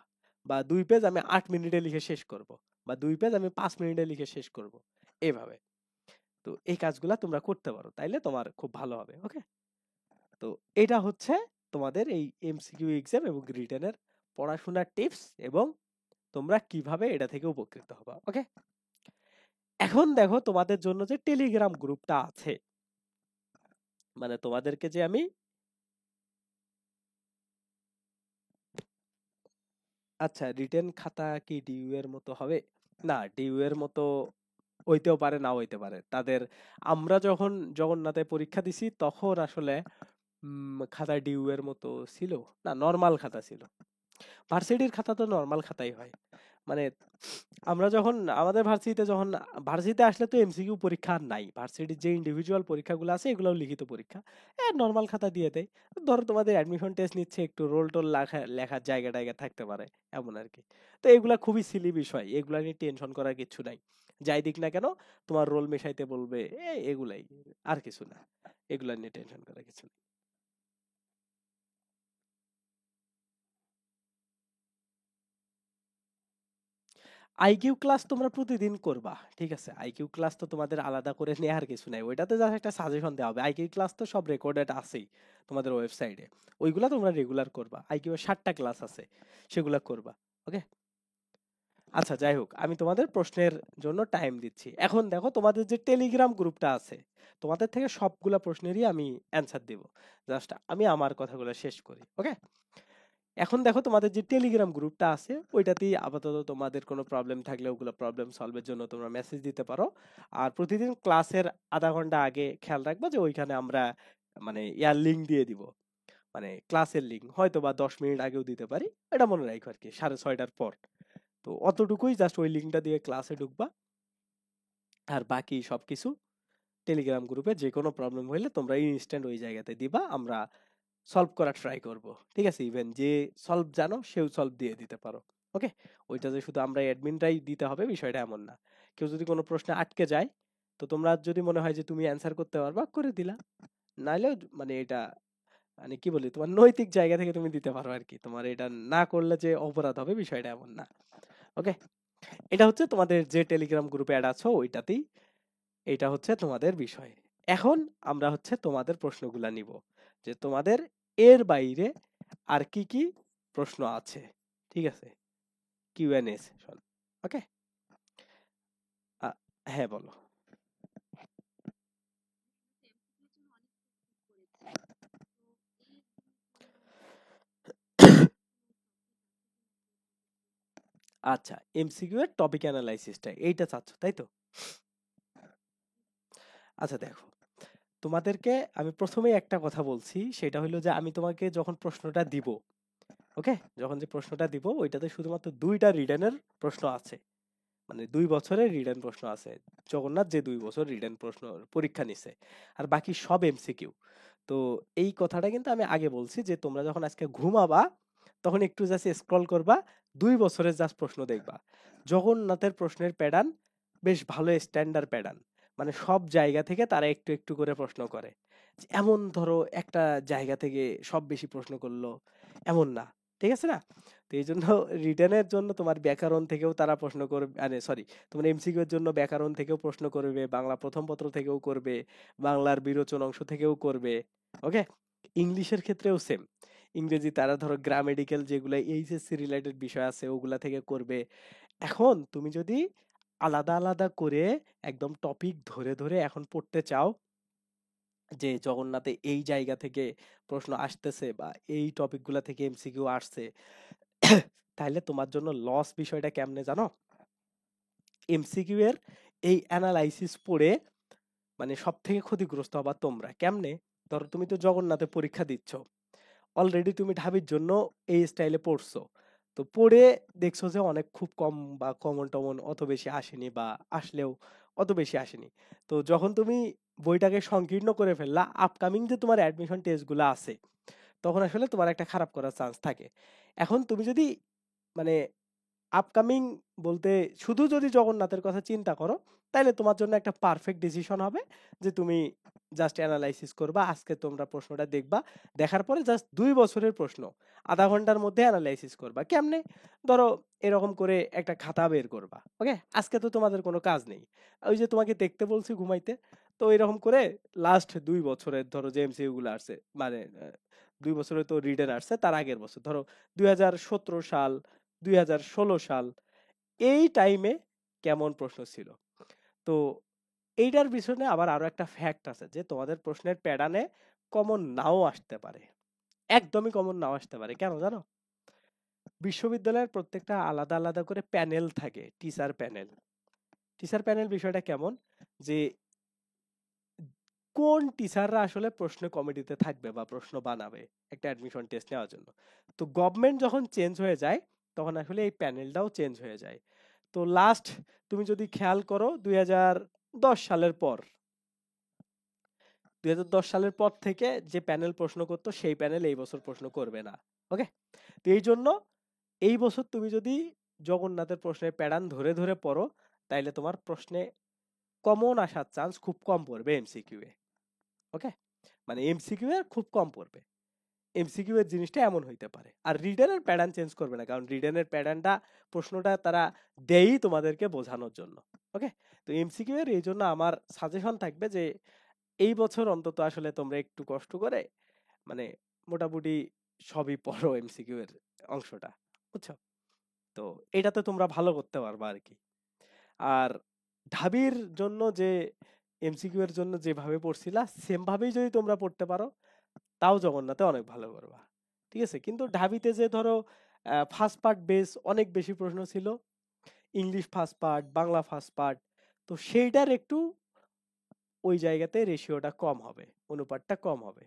বা 2 পেজ আমি 8 মিনিটে লিখে শেষ করব, বা 2 পেজ আমি 5 মিনিটে লিখে শেষ করব, এইভাবে। তো এই কাজগুলা তোমরা করতে পারো, তাইলে তোমার খুব ভালো হবে। ওকে, তো এটা হচ্ছে তোমাদের এই এমসিকিউ এক্সাম এবং রিটেনের পড়াশোনার টিপস, এবং তোমরা কিভাবে এটা থেকে উপকৃত হবা। ওকে, এখন দেখো তোমাদের জন্য যে টেলিগ্রাম গ্রুপটা আছে, মানে তোমাদেরকে যে আমি, আচ্ছা, রিটেন খাতা কি ডিইউ এর মতো হবে? না, ডিইউ এর মতো হইতেও পারে, নাও হইতে পারে। তাদের, আমরা যখন জগন্নাথে পরীক্ষা দিছি তখন আসলে খাতা ডিইউ এর মতো ছিল না, নর্মাল খাতা ছিল। ভার্সিটির খাতা তো নর্মাল খাতাই হয়। মানে আমরা যখন আমাদের ভার্সিটিতে যখন ভার্সিটিতে আসলে তো এমসিকিউ পরীক্ষা আর নাই, ভার্সিটির যে ইন্ডিভিজুয়াল পরীক্ষাগুলো আছে এগুলোও লিখিত পরীক্ষা, নর্মাল খাতা দিয়ে দেয়। ধরো তোমাদের অ্যাডমিশন টেস্ট নিচ্ছে, একটু রোল টোল লেখার জায়গা টায়গা থাকতে পারে, এমন আর কি। তো এগুলা খুবই সিলি বিষয়, এগুলা নিয়ে টেনশন করার কিছু নাই। যাই দিক না কেন, তোমার রোল মেশাইতে বলবে, এগুলাই, আর কিছু না। এগুলা নিয়ে টেনশন করার কিছু নেই। আইকিউ ক্লাস তোমরা প্রতিদিন করবা, ঠিক আছে? আইকিউ ক্লাস তো তোমাদের আলাদা করে নেওয়ার কিছু নাই, ওইটাতে জাস্ট একটা সাজেশন দেওয়া হবে। আইকিউ ক্লাস তো সব রেকর্ডেড আছেই তোমাদের ওয়েবসাইটে, ওইগুলা তোমরা রেগুলার করবা। আইকিউ এর 7টা ক্লাস আছে, সেগুলা করবা। ওকে, আচ্ছা, যাই হোক, আমি তোমাদের প্রশ্নের জন্য টাইম দিচ্ছি। এখন দেখো, তোমাদের যে টেলিগ্রাম গ্রুপটা আছে, তোমাদের থেকে সবগুলা প্রশ্নেরই আমি অ্যান্সার দেব। জাস্ট আমি আমার কথাগুলো শেষ করি। ওকে, এখন দেখো, তোমাদের যে টেলিগ্রাম গ্রুপটা আছে ওইটাতেই আপাতত তোমাদের কোনো প্রবলেম থাকলে ওগুলো প্রবলেম সলভের জন্য তোমরা মেসেজ দিতে পারো। আর প্রতিদিন ক্লাসের আধা ঘন্টা আগে খেয়াল রাখবা যে ওইখানে আমরা মানে ইয়ার লিঙ্ক দিয়ে দিব, মানে ক্লাসের লিঙ্ক হয়তো বা 10 মিনিট আগেও দিতে পারি। এটা মনে রাখো আর কি, 6:30টার পর। তো অতটুকুই, জাস্ট ওই লিঙ্কটা দিয়ে ক্লাসে ঢুকবা। আর বাকি সবকিছু টেলিগ্রাম গ্রুপে যে কোনো প্রবলেম হইলে তোমরা ইনস্ট্যান্ট ওই জায়গাতে দিবা, আমরা সলভ করার ট্রাই করব। ঠিক আছে? ইভেন যে সলভ জানো সেও সলভ দিয়ে দিতে পারো। ওকে, ওইটা যে শুধু আমরা অ্যাডমিনরাই দিতে হবে বিষয়টা এমন না। কেউ যদি কোনো প্রশ্নে আটকে যায়, তো তোমরা যদি মনে হয় যে তুমি অ্যান্সার করতে পারবা, করে দিলা। নাইলেও মানে এটা, মানে কি বলি, তোমার নৈতিক জায়গা থেকে তুমি দিতে পারো আর কি। তোমার এটা না করলে যে অপরাধ হবে বিষয়টা এমন না। ওকে, এটা হচ্ছে তোমাদের যে টেলিগ্রাম গ্রুপে অ্যাড আছো ওইটাতেই, এটা হচ্ছে তোমাদের বিষয়। এখন আমরা হচ্ছে তোমাদের প্রশ্নগুলা নিব, যে তোমাদের এর বাইরে আর কি কি প্রশ্ন আছে। ঠিক আছে? QnA session. ওকে, হ্যাঁ বলো। আচ্ছা, এমসিকিউ এর টপিক অ্যানালাইসিসটা এইটা চাচ্ছ, তাই তো? আচ্ছা দেখো, তোমাদেরকে আমি প্রথমেই একটা কথা বলছি, সেটা হলো যে আমি তোমাকে যখন প্রশ্নটা দিব, ওকে, যখন যে প্রশ্নটা দিব ওইটাতে শুধুমাত্র 2টা রিটেনের প্রশ্ন আছে, মানে 2 বছরের রিটেন প্রশ্ন আছে। জগন্নাথ যে 2 বছর রিটেন প্রশ্ন পরীক্ষা নিছে, আর বাকি সব এমসিকিউ। তো এই কথাটা কিন্তু আমি আগে বলছি যে তোমরা যখন আজকে ঘুমাবা, তখন একটু জাস্ট স্ক্রল করবা, 2 বছরের জাস্ট প্রশ্ন দেখবা। জগন্নাথের প্রশ্নের প্যাটার্ন বেশ ভালো স্ট্যান্ডার্ড প্যাটার্ন, মানে সব জায়গা থেকে তারা একটু একটু করে প্রশ্ন করে। এমন ধরো একটা জায়গা থেকে সব বেশি প্রশ্ন করলো এমন না, ঠিক আছে না? তো এই জন্য রিটেনের জন্য তোমার ব্যাকরণ থেকেও তারা প্রশ্ন করবে, আরে সরি, তোমার এমসিকিউ এর জন্য ব্যাকরণ থেকেও প্রশ্ন করবে, বাংলা প্রথম পত্র থেকেও করবে, বাংলার বিরোচন অংশ থেকেও করবে। ওকে, ইংলিশের ক্ষেত্রেও সেম। ইংরেজি তারা ধরো গ্রামেটিক্যাল যেগুলো এইচএসসি রিলেটেড বিষয় আছে ওগুলা থেকে করবে। এখন তুমি যদি আলাদা আলাদা করে একদম টপিক ধরে ধরে এখন পড়তে চাও যে জগন্নাথে এই জায়গা থেকে প্রশ্ন আসতেছে বা এই টপিকগুলা থেকে এমসিকিউ আসছে, তাহলে তোমার জন্য লস বিষয়টা কেমনে জানো? এমসিকিউ এর এই অ্যানালাইসিস পড়ে মানে সব থেকে ক্ষতিগ্রস্ত হবা তোমরা। কেমনে? ধরো তুমি তো জগন্নাথে পরীক্ষা দিচ্ছ, অলরেডি তুমি ঢাবির জন্য এই স্টাইলে পড়ছো, তো পড়ে দেখছো যে অনেক খুব কম বা কমন টমন অত বেশি আসেনি বা আসলেও অত বেশি আসেনি। তো যখন তুমি বইটাকে সংকীর্ণ করে ফেললা, আপকামিং যে তোমার অ্যাডমিশন টেস্টগুলো আছে তখন আসলে তোমার একটা খারাপ করার চান্স থাকে। এখন তুমি যদি মানে আপকামিং বলতে শুধু যদি জগন্নাথের কথা চিন্তা করো, তাহলে তোমার জন্য একটা পারফেক্ট ডিসিশন হবে যে তুমি জাস্ট অ্যানালাইসিস করবা। আজকে তোমরা প্রশ্নটা দেখবা, দেখার পরে জাস্ট 2 বছরের প্রশ্ন আধা ঘন্টার মধ্যে অ্যানালাইসিস করবা। কেমনে? ধরো এরকম করে একটা খাতা বের করবা। ওকে, আজকে তো তোমাদের কোনো কাজ নেই, ওই যে তোমাকে দেখতে বলছি ঘুমাইতে, তো এরকম করে লাস্ট 2 বছরের ধরো যে এমসিকিউ গুলো আসছে, মানে 2 বছরে তো রিটেন আসছে, তার আগের বছর ধরো 2017 সাল, 2016 সাল, এই টাইমে কেমন প্রশ্ন ছিল। তো এইটার পিছনে আবার আরো একটা ফ্যাক্ট আছে যে তোমাদের প্রশ্নের প্যাটার্নে কমন নাও আসতে পারে, একদমই কমন নাও আসতে পারে। কেন জানো? বিশ্ববিদ্যালয়ের প্রত্যেকটা আলাদা আলাদা করে প্যানেল থাকে, টিচার প্যানেল। টিচার প্যানেল বিষয়টা কেমন, যে কোন টিচাররা আসলে প্রশ্ন কমিটিতে থাকবে বা প্রশ্ন বানাবে একটা অ্যাডমিশন টেস্ট নেওয়ার জন্য। তো গভর্নমেন্ট যখন চেঞ্জ হয়ে যায় তখন আসলে এই প্যানেলটাও চেঞ্জ হয়ে যায়। তো লাস্ট তুমি যদি খেয়াল করো 2010 সালের পর, 2010 সালের পর থেকে যে প্যানেল প্রশ্ন করতো সেই প্যানেল এই বছর প্রশ্ন করবে না। ওকে, তো এই জন্য এই বছর তুমি যদি জগন্নাথের প্রশ্নের প্যাটার্ন ধরে ধরে পড়ো, তাইলে তোমার প্রশ্নে কমন আসার চান্স খুব কম পড়বে এমসিকিউ এ। ওকে, মানে এমসিকিউ এর খুব কম পড়বে। এমসিকিউ এর জিনিসটা এমন হইতে পারে। আর রিটেনের প্যাটার্ন চেঞ্জ করবে না, কারণ রিটেনের প্যাটার্নটা প্রশ্নটা তারা দেয়ই তোমাদেরকে বোঝানোর জন্য। ওকে, তো এমসিকিউ এর এই জন্য আমার সাজেশন থাকবে যে এই বছর অন্তত আসলে তোমরা একটু কষ্ট করে মানে মোটামুটি সবই পড়ো এমসিকিউ এর অংশটা, বুঝছো? তো এটাতে তোমরা ভালো করতে পারবা আর কি। আর ঢাবির জন্য যে এমসিকিউ এর জন্য যেভাবে পড়ছিলা সেম ভাবেই যদি তোমরা পড়তে পারো, তাও জগন্নাথে অনেক ভালো করবা। ঠিক আছে, কিন্তু ঢাবিতে যে ধরো ফার্স্ট পার্ট বেস অনেক বেশি প্রশ্ন ছিল, English first part, Bangla first part, তো সেইটার একটু ওই জায়গাতে রেশিওটা কম হবে, অনুপাতটা কম হবে।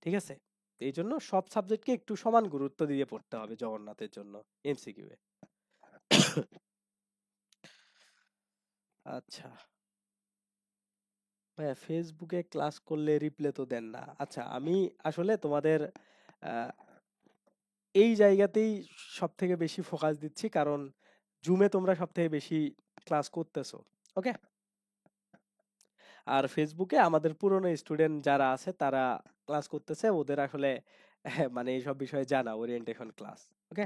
ঠিক আছে, এই জন্য সব সাবজেক্টকে একটু সমান গুরুত্ব দিয়ে পড়তে হবে জগন্নাথের জন্য এমসিকিউ এ। আচ্ছা ভাইয়া, ফেসবুকে ক্লাস করলে রিপ্লে তো দেন না। আচ্ছা, আমি আসলে তোমাদের আহ, এই জায়গাতেই সব থেকে বেশি ফোকাস দিচ্ছি, কারণ জুমে তোমরা সব থেকে বেশি ক্লাস করতেছো। ওকে, আর ফেসবুকে আমাদের পুরনো স্টুডেন্ট যারা আছে তারা ক্লাস করতেছে, ওদের আসলে মানে এইসব বিষয়ে জানা, ওরিয়েন্টেশন ক্লাস। ওকে,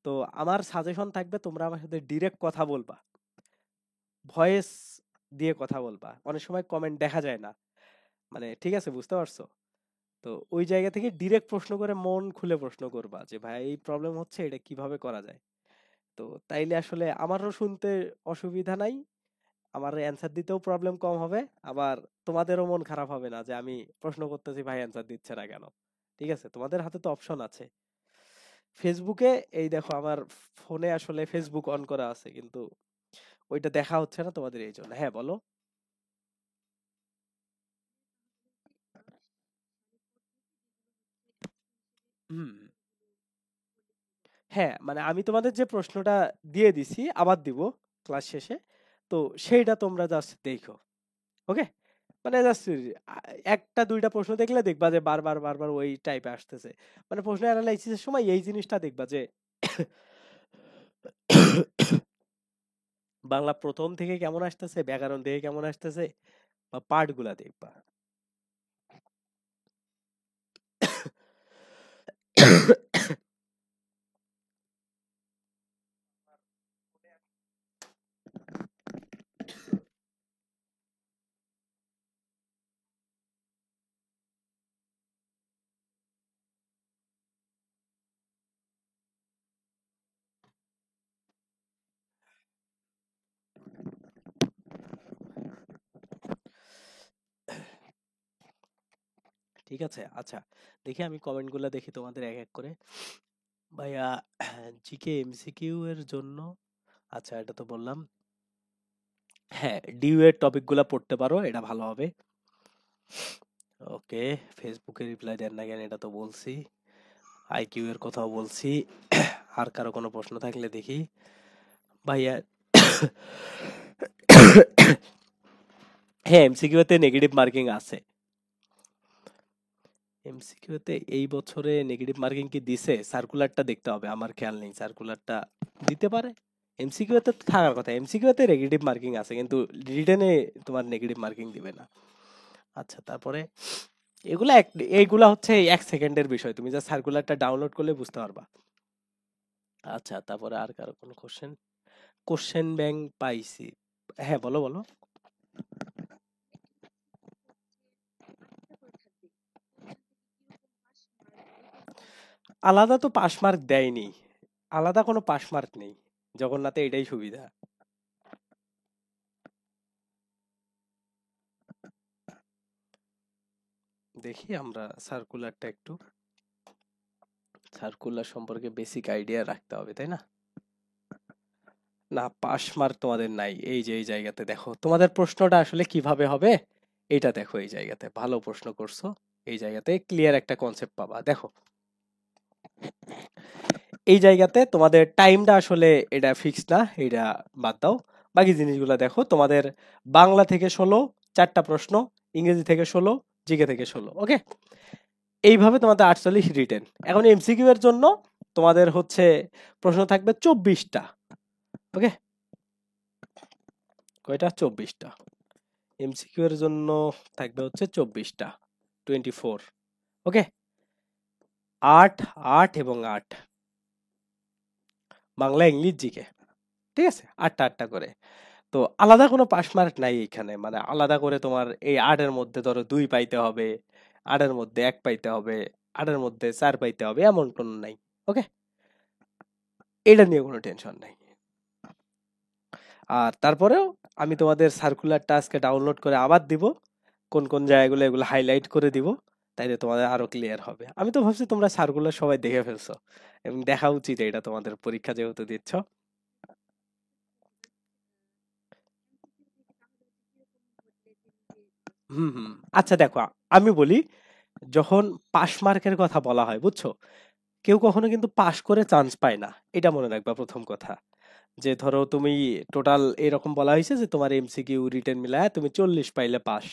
তো আমার সাজেশন থাকবে তোমরা আমার সাথে ডিরেক্ট কথা বলবা, ভয়েস দিয়ে কথা বলবা। অনেক সময় কমেন্ট দেখা যায় না, মানে ঠিক আছে, বুঝতে পারছো? তো ওই জায়গা থেকে ডিরেক্ট প্রশ্ন করে মন খুলে প্রশ্ন করবা যে ভাই এই প্রবলেম হচ্ছে, এটা কিভাবে করা যায়। তো তাইলে আসলে আমারও শুনতে অসুবিধা নাই, আমার অ্যান্সার দিতেও প্রবলেম কম হবে, আবার তোমাদেরও মন খারাপ হবে না যে আমি প্রশ্ন করতেছি ভাই অ্যান্সার দিচ্ছে না কেন। ঠিক আছে, তোমাদের হাতে তো অপশন আছে। ফেসবুকে এই দেখো আমার ফোনে আসলে ফেসবুক অন করা আছে, কিন্তু ওইটা দেখা হচ্ছে না তোমাদের, এই জন্য। হ্যাঁ বলো। হুম, হ্যাঁ, মানে আমি তোমাদের যে প্রশ্নটা দিয়ে দিছি আবার দিব ক্লাস শেষে, তো সেইটা তোমরা জাস্ট দেখো। ওকে, মানে জাস্ট একটা দুইটা প্রশ্ন দেখলে দেখবা যে বারবার বারবার ওই টাইপে আসতেছে। মানে প্রশ্ন অ্যানালাইসিসের সময় এই জিনিসটা দেখবা যে বাংলা প্রথম থেকে কেমন আসতেছে, ব্যাকরণ থেকে কেমন আসতেছে, বা পার্ট গুলা দেখবা। ঠিক আছে, আচ্ছা, দেখি আমি কমেন্ট গুলা দেখি তোমাদের এক এক করে। ভাইয়া, জিকে এমসিকিউ এর জন্য, আচ্ছা এটা তো বললাম। হ্যাঁ, ডিউ এর টপিক গুলা পড়তে পারো, এটা ভালো হবে। ওকে, ফেসবুকে রিপ্লাই দেন না কেন, এটা তো বলছি। আইকিউ এর কথাও বলছি। আর কারো কোনো প্রশ্ন থাকলে দেখি। ভাইয়া, হ্যাঁ, এমসিকিউ তে নেগেটিভ মার্কিং আছে। এমসিকিউ তে এই বছরে নেগেটিভ মার্কিং কি দিছে? সার্কুলারটা দেখতে হবে, আমার খেয়াল নেই। সার্কুলারটা দিতে পারে। এমসিকিউ তে তো থাকার কথা, এমসিকিউ তে নেগেটিভ মার্কিং আছে, কিন্তু রিটেনে তোমার নেগেটিভ মার্কিং দিবে না। আচ্ছা, তারপরে এগুলা এইগুলা হচ্ছে 1 সেকেন্ডের বিষয়, তুমি যা সার্কুলারটা ডাউনলোড করলে বুঝতে পারবা। আচ্ছা, তারপরে আর কারো কোনো কোশ্চেন? কোশ্চেন ব্যাংক পাইছি। হ্যাঁ, বলো বলো। আলাদা তো পাস মার্ক দেয়নি, আলাদা কোনো পাস মার্ক নেই। জগন্নাথে এটাই সুবিধা। দেখি আমরা সার্কুলারটা একটু, সার্কুলার সম্পর্কে বেসিক আইডিয়া রাখতে হবে, তাই না? না, পাস মার্ক তোমাদের নাই। এই যে এই জায়গাতে দেখো তোমাদের প্রশ্নটা আসলে কিভাবে হবে, এইটা দেখো। এই জায়গাতে ভালো প্রশ্ন করছো, এই জায়গাতে ক্লিয়ার একটা কনসেপ্ট পাবা। দেখো এই জায়গাতে তোমাদের টাইমটা আসলে এটা ফিক্স না, এটা বাদ দাও। বাকি জিনিসগুলো দেখো, তোমাদের বাংলা থেকে 16, 4টা প্রশ্ন, ইংরেজি থেকে 16, জিকে থেকে 16। ওকে, এইভাবে তোমাদের 48 রিটেন। এখন এমসিকিউ এর জন্য তোমাদের হচ্ছে প্রশ্ন থাকবে 24টা। ওকে, কয়টা? 24টা। এমসিকিউ এর জন্য থাকবে হচ্ছে 24টা, 24। ওকে, 8, 8 এবং 8, বাংলা ইংলিশ জিকে। ঠিক আছে, 8টা 8টা করে। তো আলাদা কোনো পাস মার্ক নাই এখানে, মানে আলাদা করে তোমার এই 8 এর মধ্যে ধরো 2 পাইতে হবে, 8 এর মধ্যে 1 পাইতে হবে, 8 এর মধ্যে 4 পাইতে হবে, এমন কোনো নাই। ওকে, এটা নিয়ে কোনো টেনশন নাই। আর তারপরেও আমি তোমাদের সার্কুলারটা আজকে ডাউনলোড করে আবার দিব, কোন কোন জায়গাগুলো এগুলো হাইলাইট করে দিব, তাইলে তোমাদের আরো ক্লিয়ার হবে। আমি তো ভাবছি তোমরা সার্কুলার সবাই দেখে ফেলছো, এবং দেখা উচিত এটা তোমাদের, পরীক্ষা যেহেতু দিচ্ছ। হুম হুম। আচ্ছা দেখো, আমি বলি, যখন পাস মার্কের কথা বলা হয়, বুঝছো, কেউ কখনো কিন্তু পাস করে চান্স পায় না, এটা মনে রাখবা প্রথম কথা। যে ধরো তুমি টোটাল এরকম বলা হয়েছে যে তোমার এমসিকিউ রিটেন মিলায় তুমি 40 পাইলে পাস।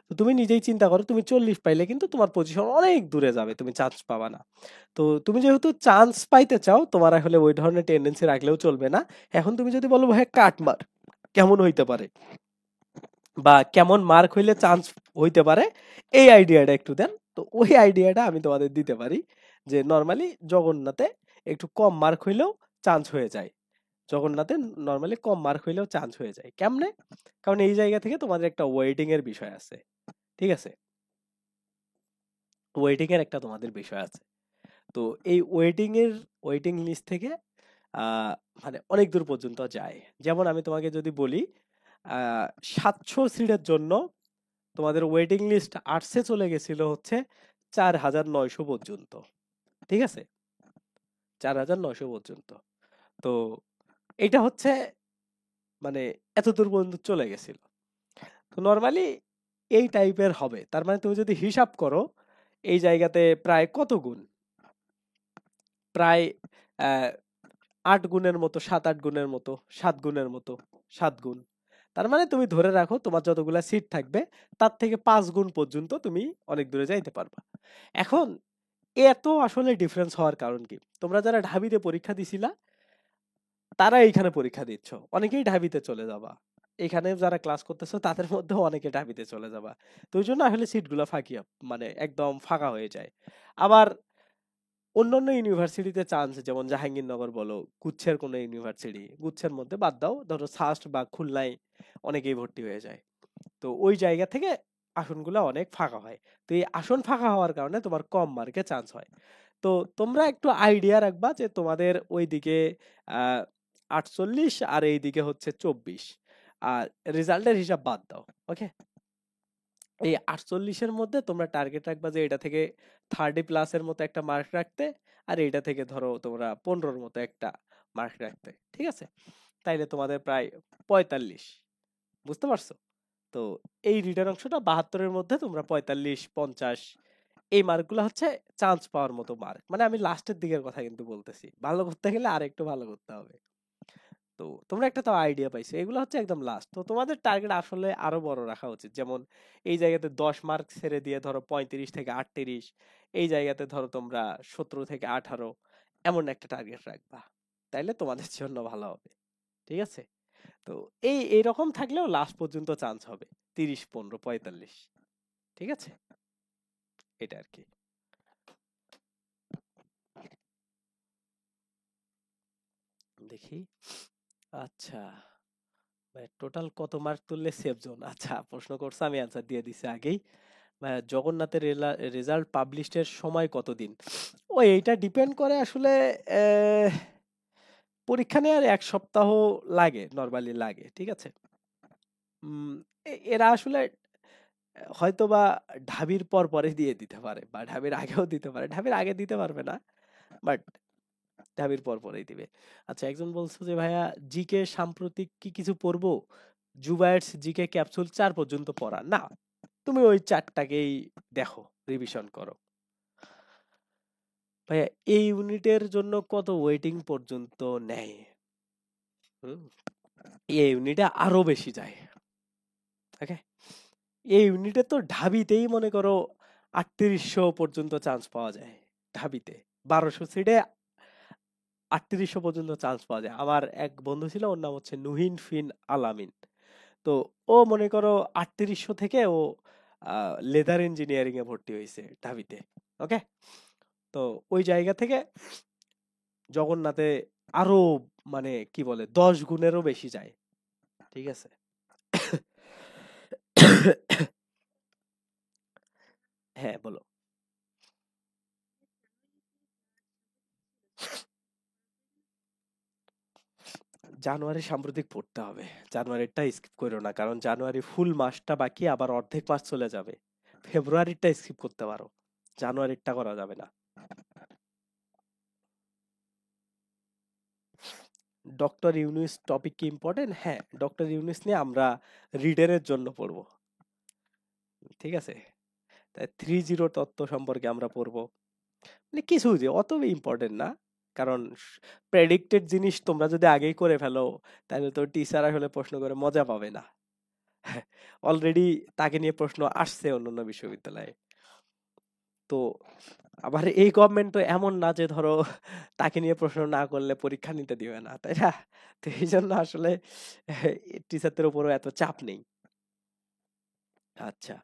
তো তুমি নিজেই চিন্তা করো, তুমি 40 পাইলে কিন্তু তোমার পজিশন অনেক দূরে যাবে, তুমি চান্স পাবা না। তো তুমি যেহেতু চান্স পাইতে চাও, তোমার আসলে ওই ধরনের টেন্ডেন্সি রাখলেও চলবে না। এখন তুমি যদি বলো ভাই কাট মার কেমন হইতে পারে, বা কেমন মার্ক হইলে চান্স হইতে পারে, এই আইডিয়াটা একটু দেন। তো ওই আইডিয়াটা আমি তোমাদের দিতে পারি, যে নর্মালি জগন্নাথে একটু কম মার্ক হইলেও চান্স হয়ে যায়। জগন্নাথে নর্মালি কম মার্ক হইলেও চান্স হয়ে যায়। কেমনে? কারণ এই জায়গা থেকে তোমাদের একটা ওয়েটিং এর বিষয় আছে। ঠিক আছে, ওয়েটিং এর একটা তোমাদের বিষয় আছে। তো এই ওয়েটিং লিস্ট থেকে আহ মানে অনেক দূর পর্যন্ত যায়। যেমন আমি তোমাকে যদি বলি, 700 সিটের জন্য তোমাদের ওয়েটিং লিস্ট আর্টসে চলে গেছিল হচ্ছে 4,900 পর্যন্ত। ঠিক আছে, 4,900 পর্যন্ত। তো এটা হচ্ছে মানে এত দূর পর্যন্ত চলে গেছিল। তো নর্মালি এই টাইপের হবে, তার মানে তুমি যদি হিসাব করো, এই জায়গাতে প্রায় কত গুণ, প্রায় আহ 8 গুণের মতো, 7-8 গুণের মতো, 7 গুণের মতো, 7 গুণ। তার মানে তুমি ধরে রাখো তোমার যতগুলা সিট থাকবে, তার থেকে 5 গুণ পর্যন্ত তুমি অনেক দূরে যাইতে পারবা। এখন এত আসলে ডিফারেন্স হওয়ার কারণ কি? তোমরা যারা ঢাবিতে পরীক্ষা দিছিলা, তারা এইখানে পরীক্ষা দিচ্ছ, অনেকেই ঢাবিতে চলে যাবা। এখানে যারা ক্লাস করতেছো তাদের মধ্যে অনেকে ঢাবিতে চলে যাবা। তো ওই জন্য আসলে সিটগুলো ফাঁকি মানে একদম ফাঁকা হয়ে যায়। আবার অন্যান্য ইউনিভার্সিটিতে চান্স, যেমন জাহাঙ্গীরনগর বলো, গুচ্ছের কোনো ইউনিভার্সিটি, গুচ্ছের মধ্যে বাদ দাও, ধরো সাস্ট বা খুলনায় অনেকেই ভর্তি হয়ে যায়। তো ওই জায়গা থেকে আসনগুলো অনেক ফাঁকা হয়। তো এই আসন ফাঁকা হওয়ার কারণে তোমার কম মার্কে চান্স হয়। তো তোমরা একটু আইডিয়া রাখবা যে তোমাদের ওইদিকে 48 আর এইদিকে হচ্ছে 24, আর রেজাল্টের হিসাব বাদ দাও। ওকে, এই 48-এর মধ্যে তোমরা টার্গেট রাখবা যে এটা থেকে 30+ মতো একটা মার্ক রাখতে, আর এটা থেকে ধরো তোমরা 15-র মতো একটা মার্ক রাখতে। ঠিক আছে, তাইলে তোমাদের প্রায় 45, বুঝতে পারছো? তো এই রিটার্ন অংশটা 72-এর মধ্যে তোমরা 45-50 এই মার্কগুলো হচ্ছে চান্স পাওয়ার মতো মার্ক। মানে আমি লাস্টের দিকের কথা কিন্তু বলতেছি, ভালো করতে গেলে আর একটু ভালো করতে হবে। তো তোমরা একটা তো আইডিয়া পাইছো, এগুলো হচ্ছে একদম লাস্ট। তো তোমাদের টার্গেট আসলে আরো বড় রাখা উচিত। যেমন এই জায়গাতে 10 মার্ক ছেড়ে দিয়ে ধরো 35 থেকে 38, এই জায়গাতে ধরো তোমরা 17 থেকে 18, এমন একটা টার্গেট রাখবা, তাইলে তোমাদের জন্য ভালো হবে। ঠিক আছে, তো এইরকম থাকলেও লাস্ট পর্যন্ত চান্স হবে 30, 15, 45। ঠিক আছে, এটা আর কি। দেখি, আচ্ছা, টোটাল কত মার্ক তুললে সেফ জোন? আচ্ছা, প্রশ্ন করছে, আমি অ্যান্সার দিয়ে দিছি আগেই। জগন্নাথের রেজাল্ট পাবলিশের সময় কতদিন? ও এইটা ডিপেন্ড করে আসলে। আহ, পরীক্ষা নেওয়ার 1 সপ্তাহ লাগে, নর্মালি লাগে। ঠিক আছে, উম, এরা আসলে হয়তো বা ঢাবির পর পরে দিয়ে দিতে পারে, বা ঢাবির আগেও দিতে পারে, ঢাবির আগে দিতে পারবে না, বাট ঢাবির পর পরেই দিবে। আচ্ছা, একজন বলছো যে ভাইয়া জিকে সাম্প্রতিক কি কিছু পড়বো? জুবায়ের্স জিকে ক্যাপসুল 4 পর্যন্ত পড়া না, তুমি ওই 4টাকেই দেখো, রিভিশন করো। ভাইয়া এই ইউনিটের জন্য কত ওয়েটিং পর্যন্ত নেয়? হুম, এই ইউনিটে আরো বেশি যায়। ওকে, এই ইউনিটে তো ঢাবিতেই মনে করো 3800 পর্যন্ত চান্স পাওয়া যায়। ঢাবিতে 1200 সিটে 3800 পর্যন্ত চান্স পাওয়া যায়। আমার এক বন্ধু ছিল, ওর নাম হচ্ছে নুহিন ফিন আলামিন। তো ও মনে করো 3800 থেকে ও লেদার ইঞ্জিনিয়ারিং এ ভর্তি হয়েছে ঢাবিতে। ওকে, তো ওই জায়গা থেকে জগন্নাথে আরো মানে কি বলে 10 গুণেরও বেশি যায়। ঠিক আছে, হ্যাঁ বলো। জানুয়ারি সাম্প্রতিক পড়তে হবে, জানুয়ারিটা স্কিপ করো না, কারণ জানুয়ারি ফুল মাসটা বাকি, আবার অর্ধেক মাস চলে যাবে। ফেব্রুয়ারিটা স্কিপ করতে পারো, জানুয়ারিটা করা যাবে না। ডক্টর ইউনুস টপিক কি ইম্পর্টেন্ট? হ্যাঁ, ডক্টর ইউনুস নিয়ে আমরা রিডারের জন্য পড়বো। ঠিক আছে, তাই 3-0 তত্ত্ব সম্পর্কে আমরা পড়বো। মানে কিছু যে অত ইম্পর্টেন্ট না, কারণ প্রেডিক্টেড জিনিস তোমরা যদি আগেই করে ফেলো, তাহলে তো টিচার আসলে প্রশ্ন করে মজা পাবে না। অলরেডি তাকে নিয়ে প্রশ্ন আসছে অন্যান্য বিশ্ববিদ্যালয়ে। তো আবার এই গভর্নমেন্ট তো এমন না যে ধরো তাকে নিয়ে প্রশ্ন না করলে পরীক্ষা নিতে দিবে না, তাই না? তো এই জন্য আসলে টিচারদের উপরও এত চাপ নেই। আচ্ছা,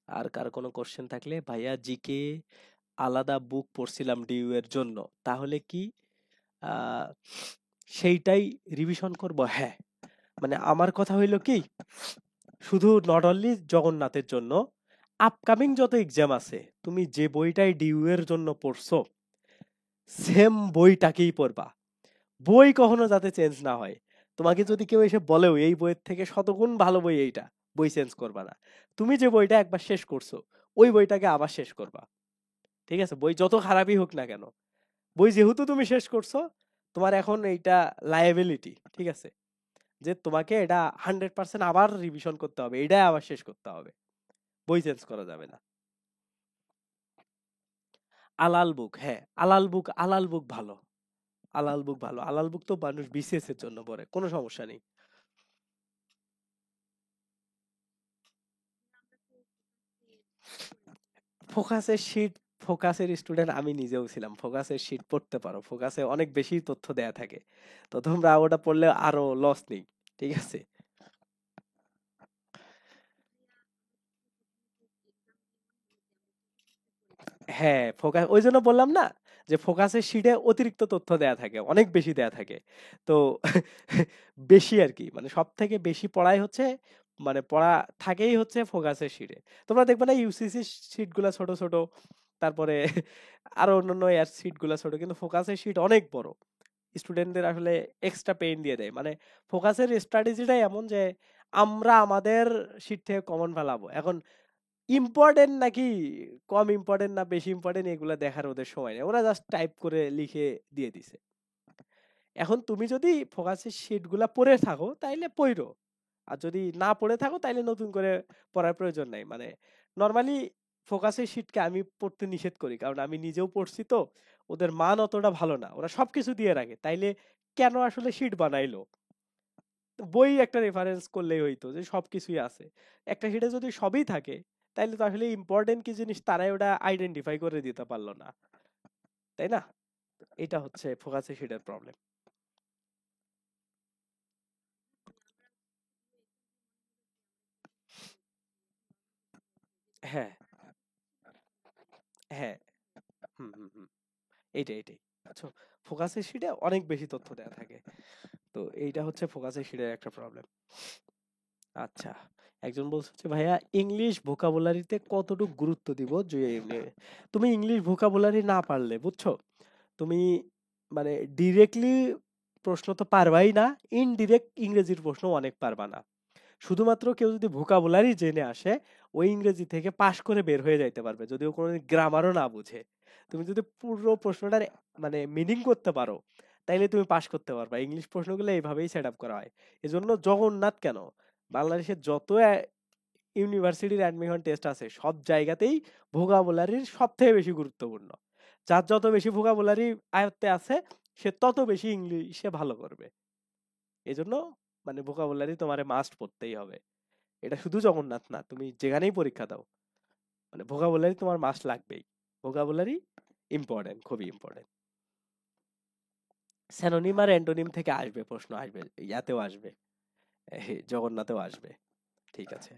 আর কার কোনো কোশ্চেন থাকলে? ভাইয়া জিকে আলাদা বুক পড়ছিলাম ডিইউ এর জন্য, তাহলে কি আহ সেইটাই রিভিশন করব? হ্যাঁ, মানে আমার কথা হইলো কি, শুধু নট অনলি জগন্নাথের জন্য, আপকামিং যত এক্সাম আছে, তুমি যে বইটাই ডিইউ এর জন্য পড়ছো, সেম বইটাকেই পড়বা। বই কখনো যাতে চেঞ্জ না হয়। তোমাকে যদি কেউ এসে বলেও এই বইয়ের থেকে শতগুণ ভালো বই এইটা, বই চেঞ্জ করবা না। তুমি যে বইটা একবার শেষ করছো, ওই বইটাকে আবার শেষ করবা। ঠিক আছে, বই যত খারাপই হোক না কেন, বই যেহেতু তুমি শেষ করছো, তোমার এখন এইটা লায়াবিলিটি। ঠিক আছে, যে তোমাকে এটা 100% আবার রিভিশন করতে হবে, এটাই আবার শেষ করতে হবে, বই চেঞ্জ করা যাবে না। আলাল বুক, হ্যাঁ আলাল বুক, আলাল বুক ভালো। আলাল বুক ভালো, আলাল বুক তো মানুষ বিসিএস এর জন্য পড়ে, কোনো সমস্যা নেই। ফোকাসের শিট, ফোকাসের স্টুডেন্ট আমি নিজেও ছিলাম। ফোকাসের শীট পড়তে পারো, ফোকাসে অনেক বেশি তথ্য দেয়া থাকে, তো তোমরা ওটা পড়লে আরো লস নেই, ঠিক আছে। হ্যাঁ, ফোকাস ওই জন্য বললাম না যে ফোকাসের শিটে অতিরিক্ত তথ্য দেয়া থাকে, অনেক বেশি দেয়া থাকে। তো বেশি আর কি, মানে সব থেকে বেশি পড়াই হচ্ছে, মানে পড়া থাকেই হচ্ছে ফোকাসের শিটে। তোমরা দেখবে না ইউসিসি শিট গুলা ছোট ছোট, তারপরে আরো অন্যান্য এর শিট গুলা ছোট, কিন্তু ফোকাসের শিট অনেক বড়। স্টুডেন্টদের আসলে এক্সট্রা পেইন দিয়ে দেয়, মানে ফোকাসের স্ট্র্যাটেজিটাই এমন যে আমরা আমাদের শিট থেকে কমন ফেলাবো। এখন ইম্পর্টেন্ট নাকি কম ইম্পর্টেন্ট না বেশি ইম্পর্টেন্ট এগুলা দেখার ওদের সময় নেই, ওরা জাস্ট টাইপ করে লিখে দিয়ে দিছে। এখন তুমি যদি ফোকাসের শিট গুলা পড়ে থাকো তাইলে পড়ো, আর যদি না পড়ে থাকো তাইলে নতুন করে পড়ার প্রয়োজন নাই। মানে নর্মালি ফোকাসের শিটকে আমি পড়তে নিষেধ করি, কারণ আমি নিজেও পড়ছি, তো ওদের মান অতটা ভালো না, ওরা সবকিছু দিয়ে রাখে, তাইলে কেন আসলে শিট বানাইলো? বই একটা রেফারেন্স করলেই হইতো যে সবকিছুই আছে। একটা শিটে যদি সবই থাকে তাইলে তো আসলে ইম্পর্টেন্ট কি জিনিস তারাই ওটা আইডেন্টিফাই করে দিতে পারলো না, তাই না? এটা হচ্ছে ফোকাসের শিটের প্রবলেম। হ্যাঁ, হ্যাঁ, হুম হুম হুম, এইটাই আচ্ছা, ফোকাসের শিটে অনেক বেশি তথ্য দেওয়া থাকে, তো এইটা হচ্ছে ফোকাসের শিটের একটা প্রবলেম। আচ্ছা, একজন বলছে যে ভাইয়া ইংলিশ ভোকাবুলারিতে কতটুকু গুরুত্ব দিব, যে তুমি ইংলিশ ভোকাবুলারি না পারলে বুঝছো, তুমি মানে ডিরেক্টলি প্রশ্ন তো পারবাই না, ইনডিরেক্ট ইংরেজির প্রশ্ন অনেক পারবা না। শুধুমাত্র কেউ যদি ভোকাবুলারি জেনে আসে, ওই ইংরেজি থেকে পাশ করে বের হয়ে যাইতে পারবে, যদিও কোনো গ্রামারও না বুঝে। তুমি যদি পুরো প্রশ্নটার মানে মিনিং করতে পারো, তাইলে তুমি পাশ করতে পারবা। ইংলিশ প্রশ্নগুলো এইভাবেই সেট আপ করা হয়। এজন্য জগন্নাথ কেন, বাংলাদেশের যত ইউনিভার্সিটির অ্যাডমিশন টেস্ট আছে সব জায়গাতেই ভোকাবুলারির সব থেকে বেশি গুরুত্বপূর্ণ। যার যত বেশি ভোকাবুলারি আয়ত্তে আছে, সে তত বেশি ইংলিশে ভালো করবে। এজন্য মানে ভোকাবুলারি তোমারে মাস্ট পড়তেই হবে। এটা শুধু জগন্নাথ না, তুমি যেখানেই পরীক্ষা দাও, মানে ভোকাবুলারি তোমার মাস্ট লাগবেই। ভোকাবুলারি ইম্পর্টেন্ট, খুবই ইম্পর্টেন্ট। স্যানোনিম আর অ্যান্টোনিম থেকে আসবে প্রশ্ন, আসবে, ইয়াতেও আসবে, জগন্নাথেও আসবে। ঠিক আছে।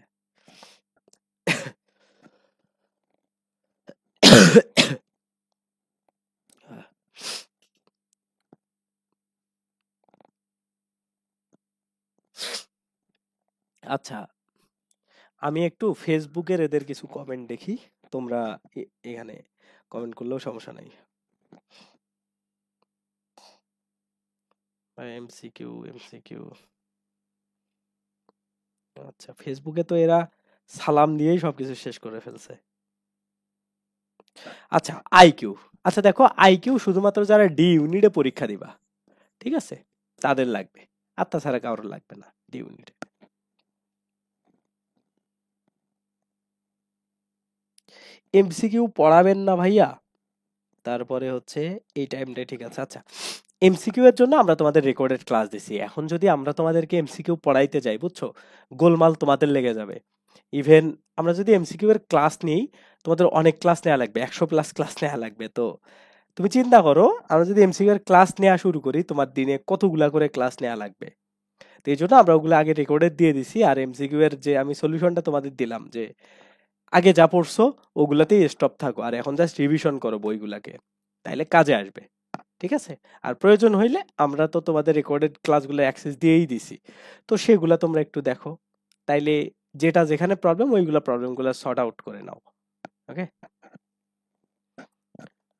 আচ্ছা, আমি একটু ফেসবুকের এদের কিছু কমেন্ট দেখি, তোমরা এখানে কমেন্ট করলেও সমস্যা নাই। এমসিকিউ এমসিকিউ, আচ্ছা ফেসবুকে তো এরা সালাম দিয়েই সবকিছু শেষ করে ফেলছে। আচ্ছা আইকিউ, আচ্ছা দেখো আইকিউ শুধুমাত্র যারা ডি ইউনিটে পরীক্ষা দিবা, ঠিক আছে, তাদের লাগবে, আর তাছাড়া কারোর লাগবে না ডি ইউনিটে। এমসিকিউ পড়াবেন না ভাইয়া, তারপরে হচ্ছে এই টাইমটা ঠিক আছে। আচ্ছা, এমসিকিউ এর জন্য আমরা তোমাদের রেকর্ডেড ক্লাস দিছি, এখন যদি আমরা তোমাদেরকে এমসিকিউ পড়াইতে যাই বুঝছো, গোলমাল তোমাদের লেগে যাবে। ইভেন আমরা যদি এমসিকিউ এর ক্লাস নিই, তোমাদের অনেক ক্লাস নেওয়া লাগবে, 100+ ক্লাস নেওয়া লাগবে। তো তুমি চিন্তা করো, আমরা যদি এমসিকিউ এর ক্লাস নেওয়া শুরু করি, তোমার দিনে কতগুলা করে ক্লাস নেওয়া লাগবে। তো এই জন্য আমরা ওগুলো আগে রেকর্ডেড দিয়ে দিছি, আর এমসিকিউ এর যে আমি সলিউশনটা তোমাদের দিলাম, যে আগে যা পড়ছো ওগুলাতেই স্টপ থাকো, আর এখন জাস্ট রিভিশন করো বইগুলাকে, তাইলে কাজে আসবে। ঠিক আছে, আর প্রয়োজন হইলে আমরা তো তোমাদের রেকর্ডেড ক্লাসগুলো অ্যাক্সেস দিয়েই দিছি, তো সেগুলা তোমরা একটু দেখো, তাইলে যেটা যেখানে প্রবলেম ওইগুলা প্রবলেমগুলো সর্ট আউট করে নাও। ওকে,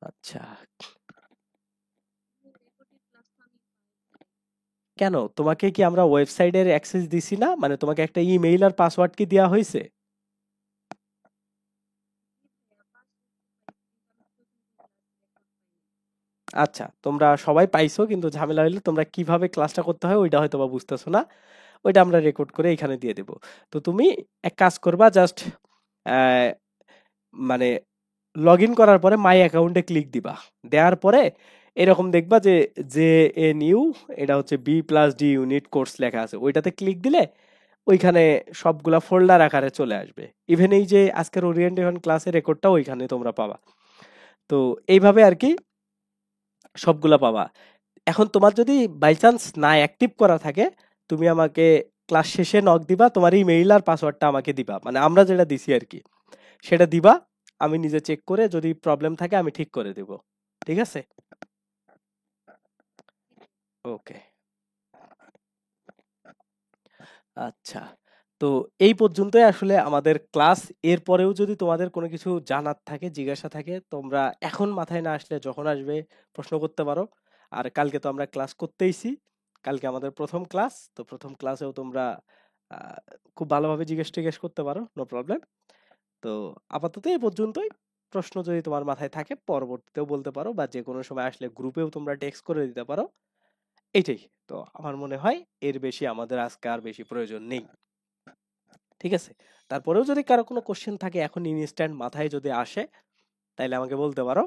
আচ্ছা। কেন, তোমাকে কি আমরা ওয়েবসাইটের অ্যাক্সেস দিছি না? মানে তোমাকে একটা ইমেইল আর পাসওয়ার্ড কি দেওয়া হয়েছে? আচ্ছা, তোমরা সবাই পাইছো, কিন্তু ঝামেলা হইলো তোমরা কিভাবে ক্লাসটা করতে হয় ওইটা হয়তো বা বুঝতেছো না, ওইটা আমরা রেকর্ড করে এখানে দিয়ে দেব। তো তুমি এক কাজ করবা, জাস্ট মানে লগ ইন করার পরে মাই অ্যাকাউন্টে ক্লিক দিবা, দেওয়ার পরে এরকম দেখবা যে জে এন ইউ, এটা হচ্ছে B plus D unit course লেখা আছে, ওইটাতে ক্লিক দিলে ওইখানে সবগুলা ফোল্ডার আকারে চলে আসবে। ইভেন এই যে আজকের ওরিয়েন্টেশন ক্লাসের রেকর্ডটাও ওইখানে তোমরা পাবা। তো এইভাবে আর কি সবগুলা পাবা। এখন তোমার যদি বাই চান্স না অ্যাক্টিভ করা থাকে, তুমি আমাকে ক্লাস শেষে নক দিবা, তোমার ইমেইল আর পাসওয়ার্ডটা আমাকে দিবা, মানে আমরা যেটা দিছি আর কি সেটা দিবা। আমি নিজে চেক করে যদি প্রবলেম থাকে আমি ঠিক করে দেব। ঠিক আছে? ওকে। আচ্ছা, তো এই পর্যন্তই আসলে আমাদের ক্লাস। এরপরেও যদি তোমাদের কোনো কিছু জানার থাকে, জিজ্ঞাসা থাকে, তোমরা এখন মাথায় না আসলে যখন আসবে প্রশ্ন করতে পারো। আর কালকে তো আমরা ক্লাস করতেইছি, কালকে আমাদের প্রথম ক্লাস, তো প্রথম ক্লাসেও তোমরা আহ, খুব ভালোভাবে জিজ্ঞেস টিজ্ঞেস করতে পারো, নো প্রবলেম। তো আপাতত এই পর্যন্তই। প্রশ্ন যদি তোমার মাথায় থাকে পরবর্তীতেও বলতে পারো, বা যে কোনো সময় আসলে গ্রুপেও তোমরা টেক্সট করে দিতে পারো। এইটাই। তো আমার মনে হয় এর বেশি আমাদের আজকে আর বেশি প্রয়োজন নেই। ঠিক আছে? তারপরেও যদি কারো কোনো কোশ্চেন থাকে এখন ইনস্ট্যান্ট মাথায় যদি আসে, তাইলে আমাকে বলতে পারো।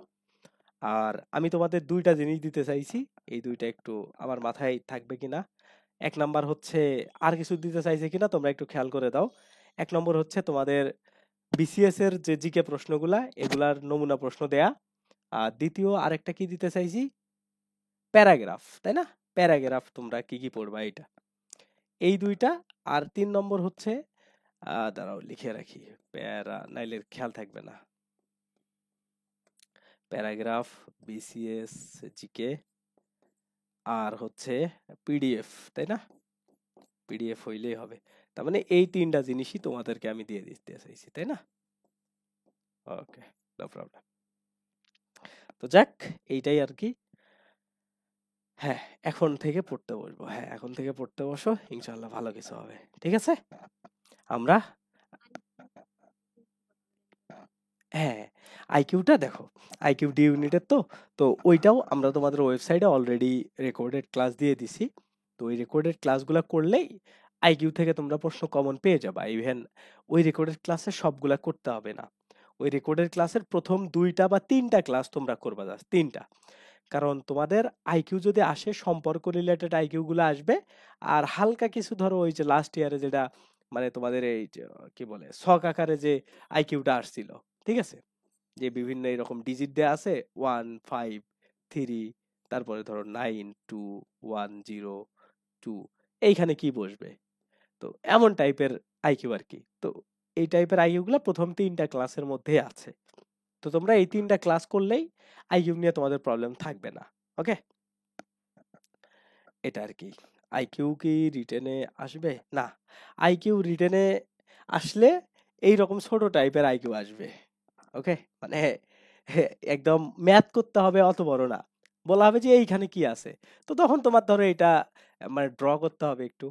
আর আমি তোমাদের দুইটা জিনিস দিতে চাইছি, এই দুইটা একটু আমার মাথায় থাকবে কিনা। এক নাম্বার হচ্ছে, আর কিছু দিতে চাইছে কিনা তোমরা একটু খেয়াল করে দাও। এক নম্বর হচ্ছে তোমাদের বিসিএস এর যে জিকে প্রশ্নগুলা, এগুলার নমুনা প্রশ্ন দেয়া। আর দ্বিতীয় আরেকটা কি দিতে চাইছি, প্যারাগ্রাফ, তাই না? প্যারাগ্রাফ তোমরা কি কি পড়বা এটা, এই দুইটা। আর 3 নম্বর হচ্ছে, দাঁড়াও লিখে রাখি, প্যারা নাইলে খেয়াল থাকবে না। প্যারাগ্রাফ, বিসিএস, জিকে, আর হচ্ছে পিডিএফ, তাই না? পিডিএফ হইলেই হবে। তার মানে এই 3টা জিনিসই তোমাদেরকে আমি দিয়ে দিতে চাইছি, তাই না? ওকে, নো প্রবলেম। তো যাক, এইটাই আর কি। হ্যাঁ, এখন থেকে পড়তে বসবো। হ্যাঁ, এখন থেকে পড়তে বসো, ইনশাল্লাহ ভালো কিছু হবে। ঠিক আছে? আমরা, হ্যাঁ, আইকিউটা দেখো, আইকিউ ডি ইউনিটের তো, তো ওইটাও আমরা তোমাদের ওয়েবসাইটে অলরেডি রেকর্ডেড ক্লাস দিয়ে দিছি। তো ওই রেকর্ডেড ক্লাসগুলো করলেই আইকিউ থেকে তোমরা প্রশ্ন কমন পেয়ে যাবা। ইভেন ওই রেকর্ডেড ক্লাসের সবগুলা করতে হবে না, ওই রেকর্ডেড ক্লাসের প্রথম 2টা বা 3টা ক্লাস তোমরা করবা, জাস্ট 3টা। কারণ তোমাদের আইকিউ যদি আসে, সম্পর্ক রিলেটেড আইকিউ গুলো আসবে। আর হালকা কিছু ধরো ওই যে লাস্ট ইয়ারে যেটা, মানে তোমাদের এই যে কি বলে ছক আকারে যে আইকিউটা আসছিল, ঠিক আছে, যে বিভিন্ন এরকম ডিজিট দেয়া আছে, 1 5 3, তারপরে ধরো 9 2 1 0 2, এইখানে কি বসবে, তো এমন টাইপের আইকিউ আর কি। তো এই টাইপের আইকিউ গুলো প্রথম 3টা ক্লাসের মধ্যে আছে। তো তোমরা এই 3টা ক্লাস করলেই আইকিউ নিয়ে তোমাদের প্রবলেম থাকবে না। ওকে, এটা আর কি। আইকিউ কি রিটেনে আসবে না? আইকিউ রিটেনে আসলে এই রকম ছোট টাইপের আইকিউ আসবে। ওকে, মানে একদম ম্যাথ করতে হবে অত বড় না, বলা হবে যে এইখানে কি আছে। তো তখন তোমার ধরো এটা মানে ড্র করতে হবে একটু,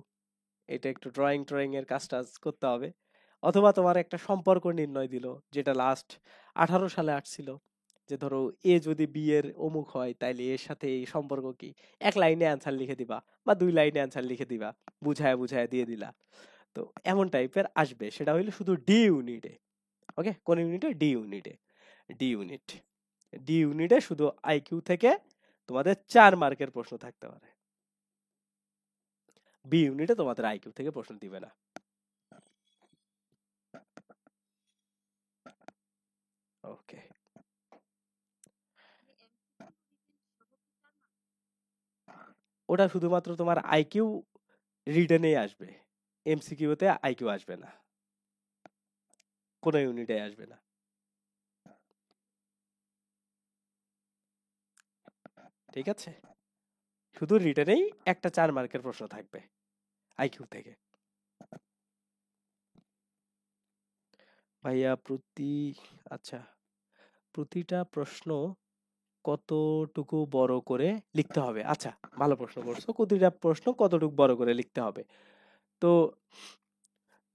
এটা একটু ড্রয়িং ট্রয়িং এর কাজ টাজ করতে হবে। অথবা তোমার একটা সম্পর্ক নির্ণয় দিল, যেটা লাস্ট 18 সালে আসছিল, যে ধরো এ যদি বি এর অমুক হয় তাইলে এর সাথে এই সম্পর্ক কি, এক লাইনে অ্যান্সার লিখে দিবা বা 2 লাইনে অ্যান্সার লিখে দিবা, বুঝায় বুঝায় দিয়ে দিলা। তো এমন টাইপের আসবে, সেটা হইলো শুধু ডি ইউনিটে। ওকে, কোন ইউনিটে? ডি ইউনিটে। ডি ইউনিট, ডি ইউনিটে শুধু আইকিউ থেকে তোমাদের 4 মার্কের প্রশ্ন থাকতে পারে। বি ইউনিটে তোমাদের আইকিউ থেকে প্রশ্ন দিবে না। ওকে, ওটা শুধুমাত্র তোমার আইকিউ রিটেনেই আসবে, এমসিকিউতে আইকিউ আসবে না, কোনো ইউনিটে আসবে না। ঠিক আছে, শুধু রিটেনেই একটা 4 মার্কের প্রশ্ন থাকবে আইকিউ থেকে। ভাইয়া আচ্ছা, প্রতিটা প্রশ্ন কতটুকু বড় করে লিখতে হবে? আচ্ছা, ভালো প্রশ্ন করছো, প্রতিটা প্রশ্ন কতটুকু বড় করে লিখতে হবে। তো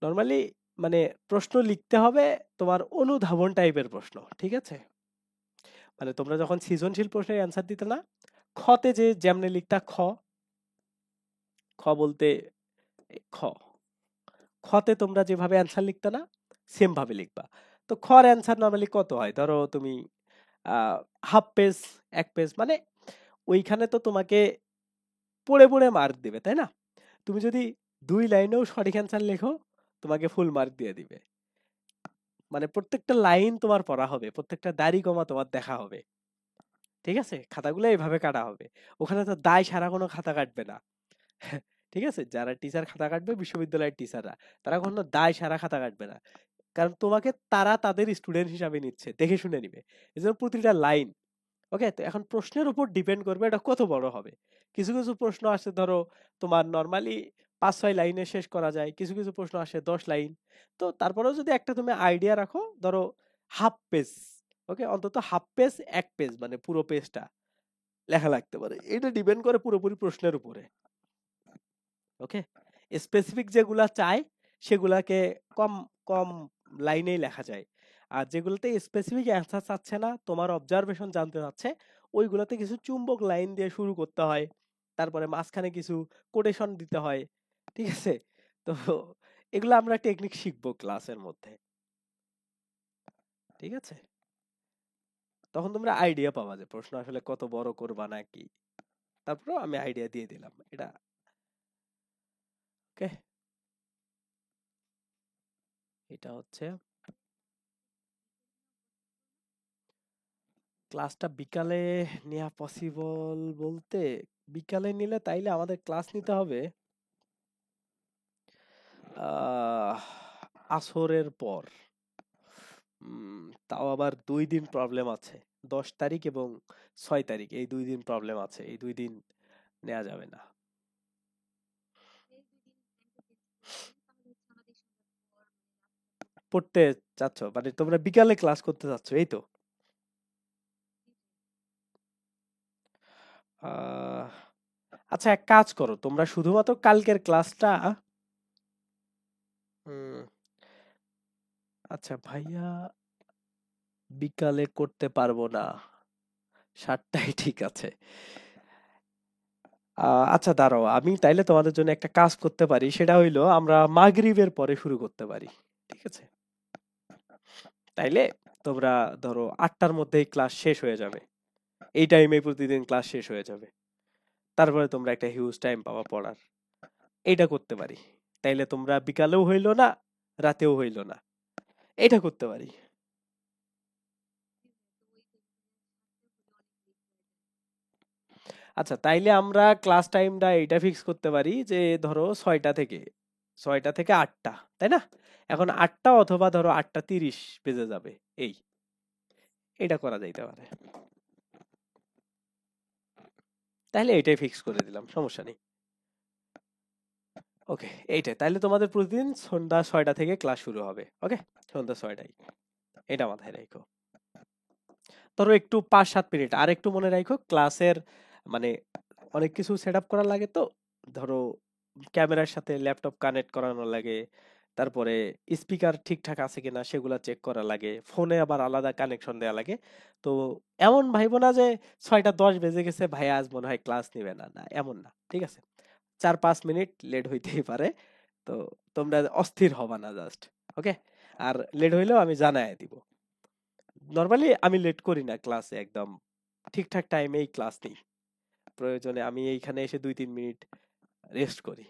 নর্মালি মানে প্রশ্ন লিখতে হবে তোমার অনুধাবন টাইপের প্রশ্ন, ঠিক আছে? মানে তোমরা যখন সৃজনশীল প্রশ্নের অ্যান্সার দিতে না, খতে যে যেমনে লিখতা, খ, খ বলতে খ, খতে তোমরা যেভাবে অ্যান্সার লিখতে না, সেম ভাবে লিখবা। তো খর অ্যান্সার নর্মালি কত হয়, ধরো তুমি হাফ পেজ, 1 পেজ, মানে ওইখানে তো তোমাকে পড়ে পড়ে মার্ক দিবে, তাই না? তুমি যদি 2 লাইনেও সঠিক অ্যান্সার লেখো, তোমাকে ফুল মার্ক দিয়ে দিবে। মানে প্রত্যেকটা লাইন তোমার পড়া হবে, প্রত্যেকটা দাড়ি কমা তোমার দেখা হবে। ঠিক আছে, খাতাগুলো এইভাবে কাটা হবে। ওখানে তো দায় সারা কোনো খাতা কাটবে না। ঠিক আছে, যারা টিচার খাতা কাটবে বিশ্ববিদ্যালয়ের টিচাররা, তারা কোনো দায় সারা খাতা কাটবে না। কারণ তোমাকে তারা তাদের স্টুডেন্ট হিসাবে নিচ্ছে, দেখে শুনে নিবে। এজন্য প্রতিটা লাইন, ওকে। তো এখন প্রশ্নের উপর ডিপেন্ড করবে এটা কত বড় হবে। কিছু কিছু প্রশ্ন আসে ধরো তোমার নর্মালি 5-6 লাইনে শেষ করা যায়, কিছু কিছু প্রশ্ন আসে 10 লাইন। তো তারপরেও যদি একটা তুমি আইডিয়া রাখো, ধরো হাফ পেজ, ওকে, অন্তত হাফ পেজ, 1 পেজ, মানে পুরো পেজটা লেখা লাগতে পারে। এটা ডিপেন্ড করে পুরোপুরি প্রশ্নের উপরে, ওকে। স্পেসিফিক যেগুলা চায় সেগুলাকে কম কম লাইনেই লেখা যায়। আর যেগুলোতে স্পেসিফিক অ্যান্সার চাচ্ছে না, তোমার অবজারভেশন জানতে চাচ্ছে, ওইগুলোতে কিছু চুম্বক লাইন দিয়ে শুরু করতে হয়, তারপরে মাঝখানে কিছু কোটেশন দিতে হয়। ঠিক আছে, তো এগুলো আমরা টেকনিক শিখবো ক্লাসের মধ্যে। ঠিক আছে, তখন তোমরা আইডিয়া পাবা যে প্রশ্ন আসলে কত বড় করবা নাকি। তারপরে আমি আইডিয়া দিয়ে দিলাম এটা, ওকে। এটা হচ্ছে ক্লাসটা বিকালে নেওয়া পসিবল বলতে, বিকালে নিলে তাইলে আমাদের ক্লাস নিতে হবে আহ, আসরের পর। তাও আবার 2 দিন প্রবলেম আছে, 10 তারিখ এবং 6 তারিখ, এই 2 দিন প্রবলেম আছে, এই 2 দিন নেওয়া যাবে না। পড়তে চাচ্ছ মানে তোমরা বিকালে ক্লাস করতে চাচ্ছ, এই তো? আহ, আচ্ছা, এক কাজ করো, তোমরা শুধুমাত্র কালকের ক্লাসটা, উম, আচ্ছা ভাইয়া, বিকালে করতে পারবো না, 7টায় ঠিক আছে। আচ্ছা দাঁড়াও, আমি তাইলে তোমাদের জন্য একটা কাজ করতে পারি, সেটা হইলো আমরা মাগরিবের পরে শুরু করতে পারি। ঠিক আছে, তাইলে তোমরা ধরো 8টার মধ্যেই ক্লাস শেষ হয়ে যাবে, এই টাইমে প্রতিদিন ক্লাস শেষ হয়ে যাবে। তারপরে তোমরা একটা হিউজ টাইম পাবা পড়ার, এইটা করতে পারি। তাইলে তোমরা বিকালেও হইলো না, রাতেও হইলো না, এটা করতে পারি। আচ্ছা, তাইলে আমরা ক্লাস টাইমটা এইটা ফিক্স করতে পারি যে ধরো 6টা থেকে 8টা, তাই না? এখন 8টা অথবা ধরো 8টা 30 বেজে যাবে, এই এটা করা যাইতে পারে। তাহলে এটাই ফিক্স করে দিলাম, সমস্যা নেই। ওকে, এইটাই তাহলে তোমাদের প্রতিদিন সন্ধ্যা 6টা থেকে ক্লাস শুরু হবে, ওকে। সন্ধ্যা 6টায়, এটা মাথায় রাখো। ধরো একটু 5-7 মিনিট আর একটু মনে রাখো ক্লাসের, মানে অনেক কিছু সেট আপ করা লাগে তো। ধরো ক্যামেরার সাথে ল্যাপটপ কানেক্ট করানো লাগে, তারপরে স্পিকার ঠিকঠাক আছে কিনা সেগুলা চেক করা লাগে, ফোনে আবার আলাদা কানেকশন দেওয়া লাগে। তো এমন ভাইবো না যে 6টা 10 বেজে গেছে ভাই আজ মনে হয় ক্লাস নিবে না, না এমন না, ঠিক আছে। 4-5 মিনিট লেট হইতেই পারে, তো তোমরা অস্থির হবা না জাস্ট, ওকে। আর লেট হইলেও আমি জানাই দিব। নর্মালি আমি লেট করি না ক্লাসে, একদম ঠিকঠাক টাইমেই ক্লাস নিই। প্রয়োজনে আমি এইখানে এসে 2-3 মিনিট রেস্ট করি।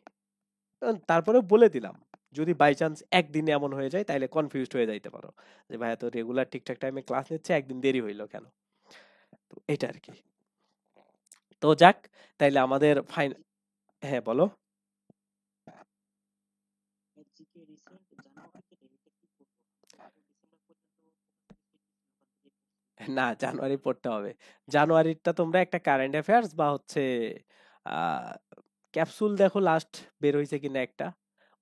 তারপরে বলে দিলাম, যদি বাই চান্স একদিনে এমন হয়ে যায় তাহলে কনফিউজড হয়ে যাইতে পারো যে ভাইয়া তো রেগুলার ঠিকঠাক টাইমে ক্লাস নিচ্ছে, একদিন দেরি হইলো কেন। তো এটা আর কি। তো যাক, তাইলে আমাদের ফাইন, হ্যাঁ বলো। না, জানুয়ারি পড়তে হবে। জানুয়ারিটা তোমরা একটা কারেন্ট অ্যাফেয়ার্স বা হচ্ছে আহ ক্যাপসুল দেখো লাস্ট বের হয়েছে কিনা একটা,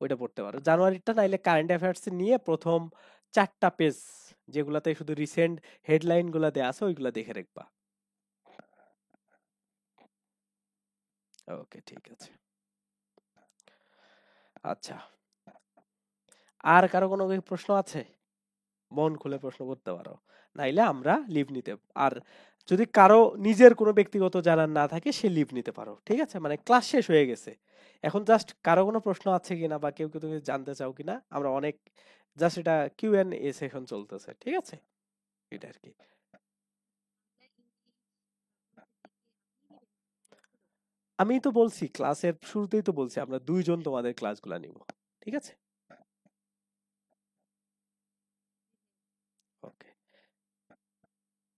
ওইটা পড়তে পারো। জানুয়ারিটা নাইলে কারেন্ট অ্যাফেয়ার্স নিয়ে প্রথম 4টা পেজ, যেগুলাতে শুধু রিসেন্ট হেডলাইন গুলা দেয়া আছে ওইগুলা দেখে রাখবা। ওকে, ঠিক আছে। আচ্ছা, আর কারো কোনো কি প্রশ্ন আছে? মন খুলে প্রশ্ন করতে পারো, নাইলে আমরা লিভ নিতে। আর যদি কারো নিজের কোনো ব্যক্তিগত জানার না থাকে সে লিভ নিতে পারো, ঠিক আছে। মানে ক্লাস শেষ হয়ে গেছে, এখন জাস্ট কারো কোনো প্রশ্ন আছে কিনা বা কেউ কেউ তুমি জানতে চাও কিনা, আমরা অনেক জাস্ট এটা Q&A সেশন চলতেছে, ঠিক আছে, এটা আর কি। আমি তো বলছি ক্লাসের শুরুতেই তো বলছি আমরা 2 জন তোমাদের ক্লাসগুলো নিব, ঠিক আছে।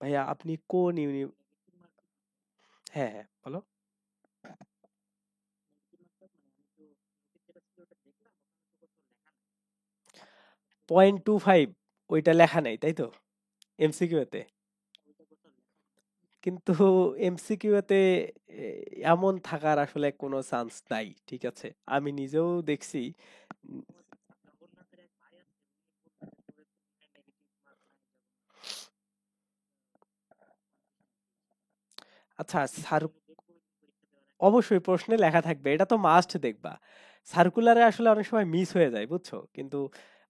ভাইয়া আপনি কোন হ্যাঁ হ্যাঁ বলো। 0.25 ওইটা লেখা নাই তাই তো এমসিকিউ তে? কিন্তু এমসিকিউ তে এ, এমন থাকার আসলে কোনো চান্স নাই, ঠিক আছে? আমি নিজেও দেখছি। উম, আচ্ছা স্যার, অবশ্যই প্রশ্নে লেখা থাকবে, এটা তো মাস্ট দেখবা। সার্কুলারে আসলে অনেক সময় মিস হয়ে যায় বুঝছো, কিন্তু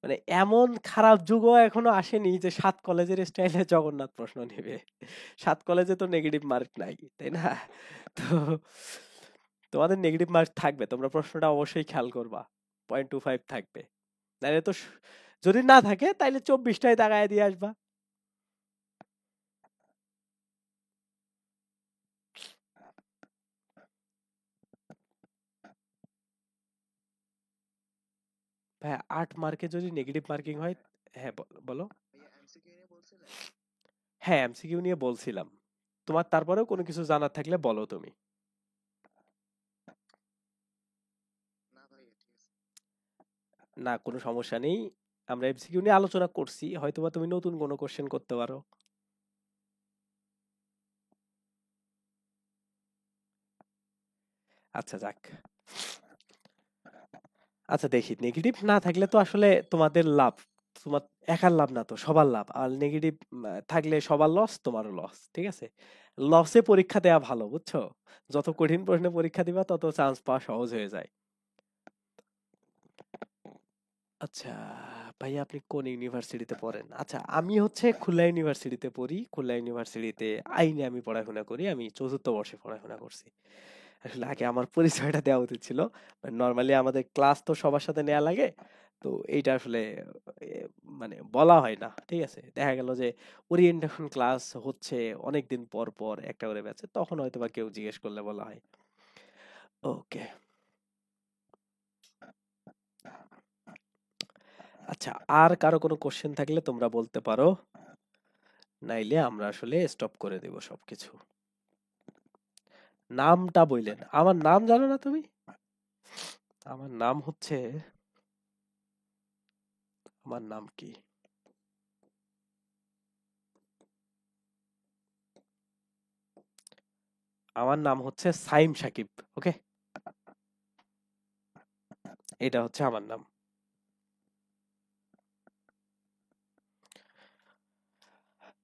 মানে এমন খারাপ যুগও এখনো আসেনি যে 7 কলেজের স্টাইলে জগন্নাথ প্রশ্ন নেবে। 7 কলেজে তো নেগেটিভ মার্ক নাই, তাই না? তো তোমাদের নেগেটিভ মার্ক থাকবে, তোমরা প্রশ্নটা অবশ্যই খেয়াল করবা। 0.25 থাকবে, নাহলে তো যদি না থাকে তাইলে 24টায় দাগায় দিয়ে আসবা। ভাই 8 মার্কে যদি নেগেটিভ মার্কিং হয়, হ্যাঁ বলো। হ্যাঁ এমসিকিউ নিয়ে বলছিলাম। তোমার তারপরেও কোনো কিছু জানার থাকলে বলো তুমি। না কোনো সমস্যা নেই, আমরা এমসিকিউ নিয়ে আলোচনা করছি, হয়তোবা তুমি নতুন কোনো কোশ্চেন করতে পারো। আচ্ছা যাক। আচ্ছা দেখি, নেগেটিভ না থাকলে তো আসলে তোমাদের লাভ, তোমার একার লাভ না তো সবার লাভ। আর নেগেটিভ থাকলে সবার লস, তোমারও লস, ঠিক আছে? লসে পরীক্ষা দেওয়া ভালো বুঝছো, যত কঠিন প্রশ্নে পরীক্ষা দিবা তত চান্স পাওয়া সহজ হয়ে যায়। আচ্ছা ভাই আপনি কোন ইউনিভার্সিটিতে পড়েন? আচ্ছা আমি হচ্ছে খুলনা ইউনিভার্সিটিতে পড়ি। খুলনা ইউনিভার্সিটিতে আইনে আমি পড়াশোনা করি, আমি চতুর্থ বর্ষে পড়াশোনা করছি। আসলে আগে আমার পরিচয়টা দেওয়া উচিত ছিল। নর্মালি আমাদের ক্লাস তো সবার সাথে নেওয়া লাগে, তো এইটা আসলে এ, মানে বলা হয় না, ঠিক আছে? দেখা গেল যে ওরিয়েন্টেশন ক্লাস হচ্ছে অনেক দিন পর পর একটা করে ব্যাচে, তখন হয়তো বা কেউ জিজ্ঞেস করলে বলা হয়। ওকে। আচ্ছা আর কারো কোনো কোশ্চেন থাকলে তোমরা বলতে পারো, নাইলে আমরা আসলে স্টপ করে দেব সবকিছু। নামটা বললেন, আমার নাম জানো না তুমি? আমার নাম হচ্ছে, আমার নাম কি? আমার নাম হচ্ছে সাইম সাকিব। ওকে, এটা হচ্ছে আমার নাম।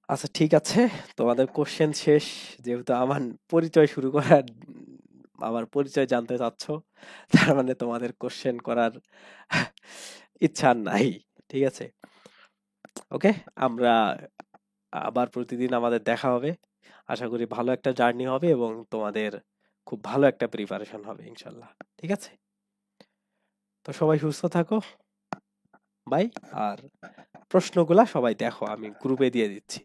আচ্ছা ঠিক আছে, তোমাদের কোশ্চেন শেষ। যেহেতু আমার পরিচয় শুরু করার, আমার পরিচয় জানতে চাচ্ছ, তার মানে তোমাদের কোশ্চেন করার ইচ্ছা আর নাই, ঠিক আছে? ওকে, আমরা আবার প্রতিদিন আমাদের দেখা হবে। আশা করি ভালো একটা জার্নি হবে এবং তোমাদের খুব ভালো একটা প্রিপারেশন হবে ইনশাল্লাহ। ঠিক আছে, তো সবাই সুস্থ থাকো। বাই। আর প্রশ্নগুলা সবাই দেখো, আমি গ্রুপে দিয়ে দিচ্ছি।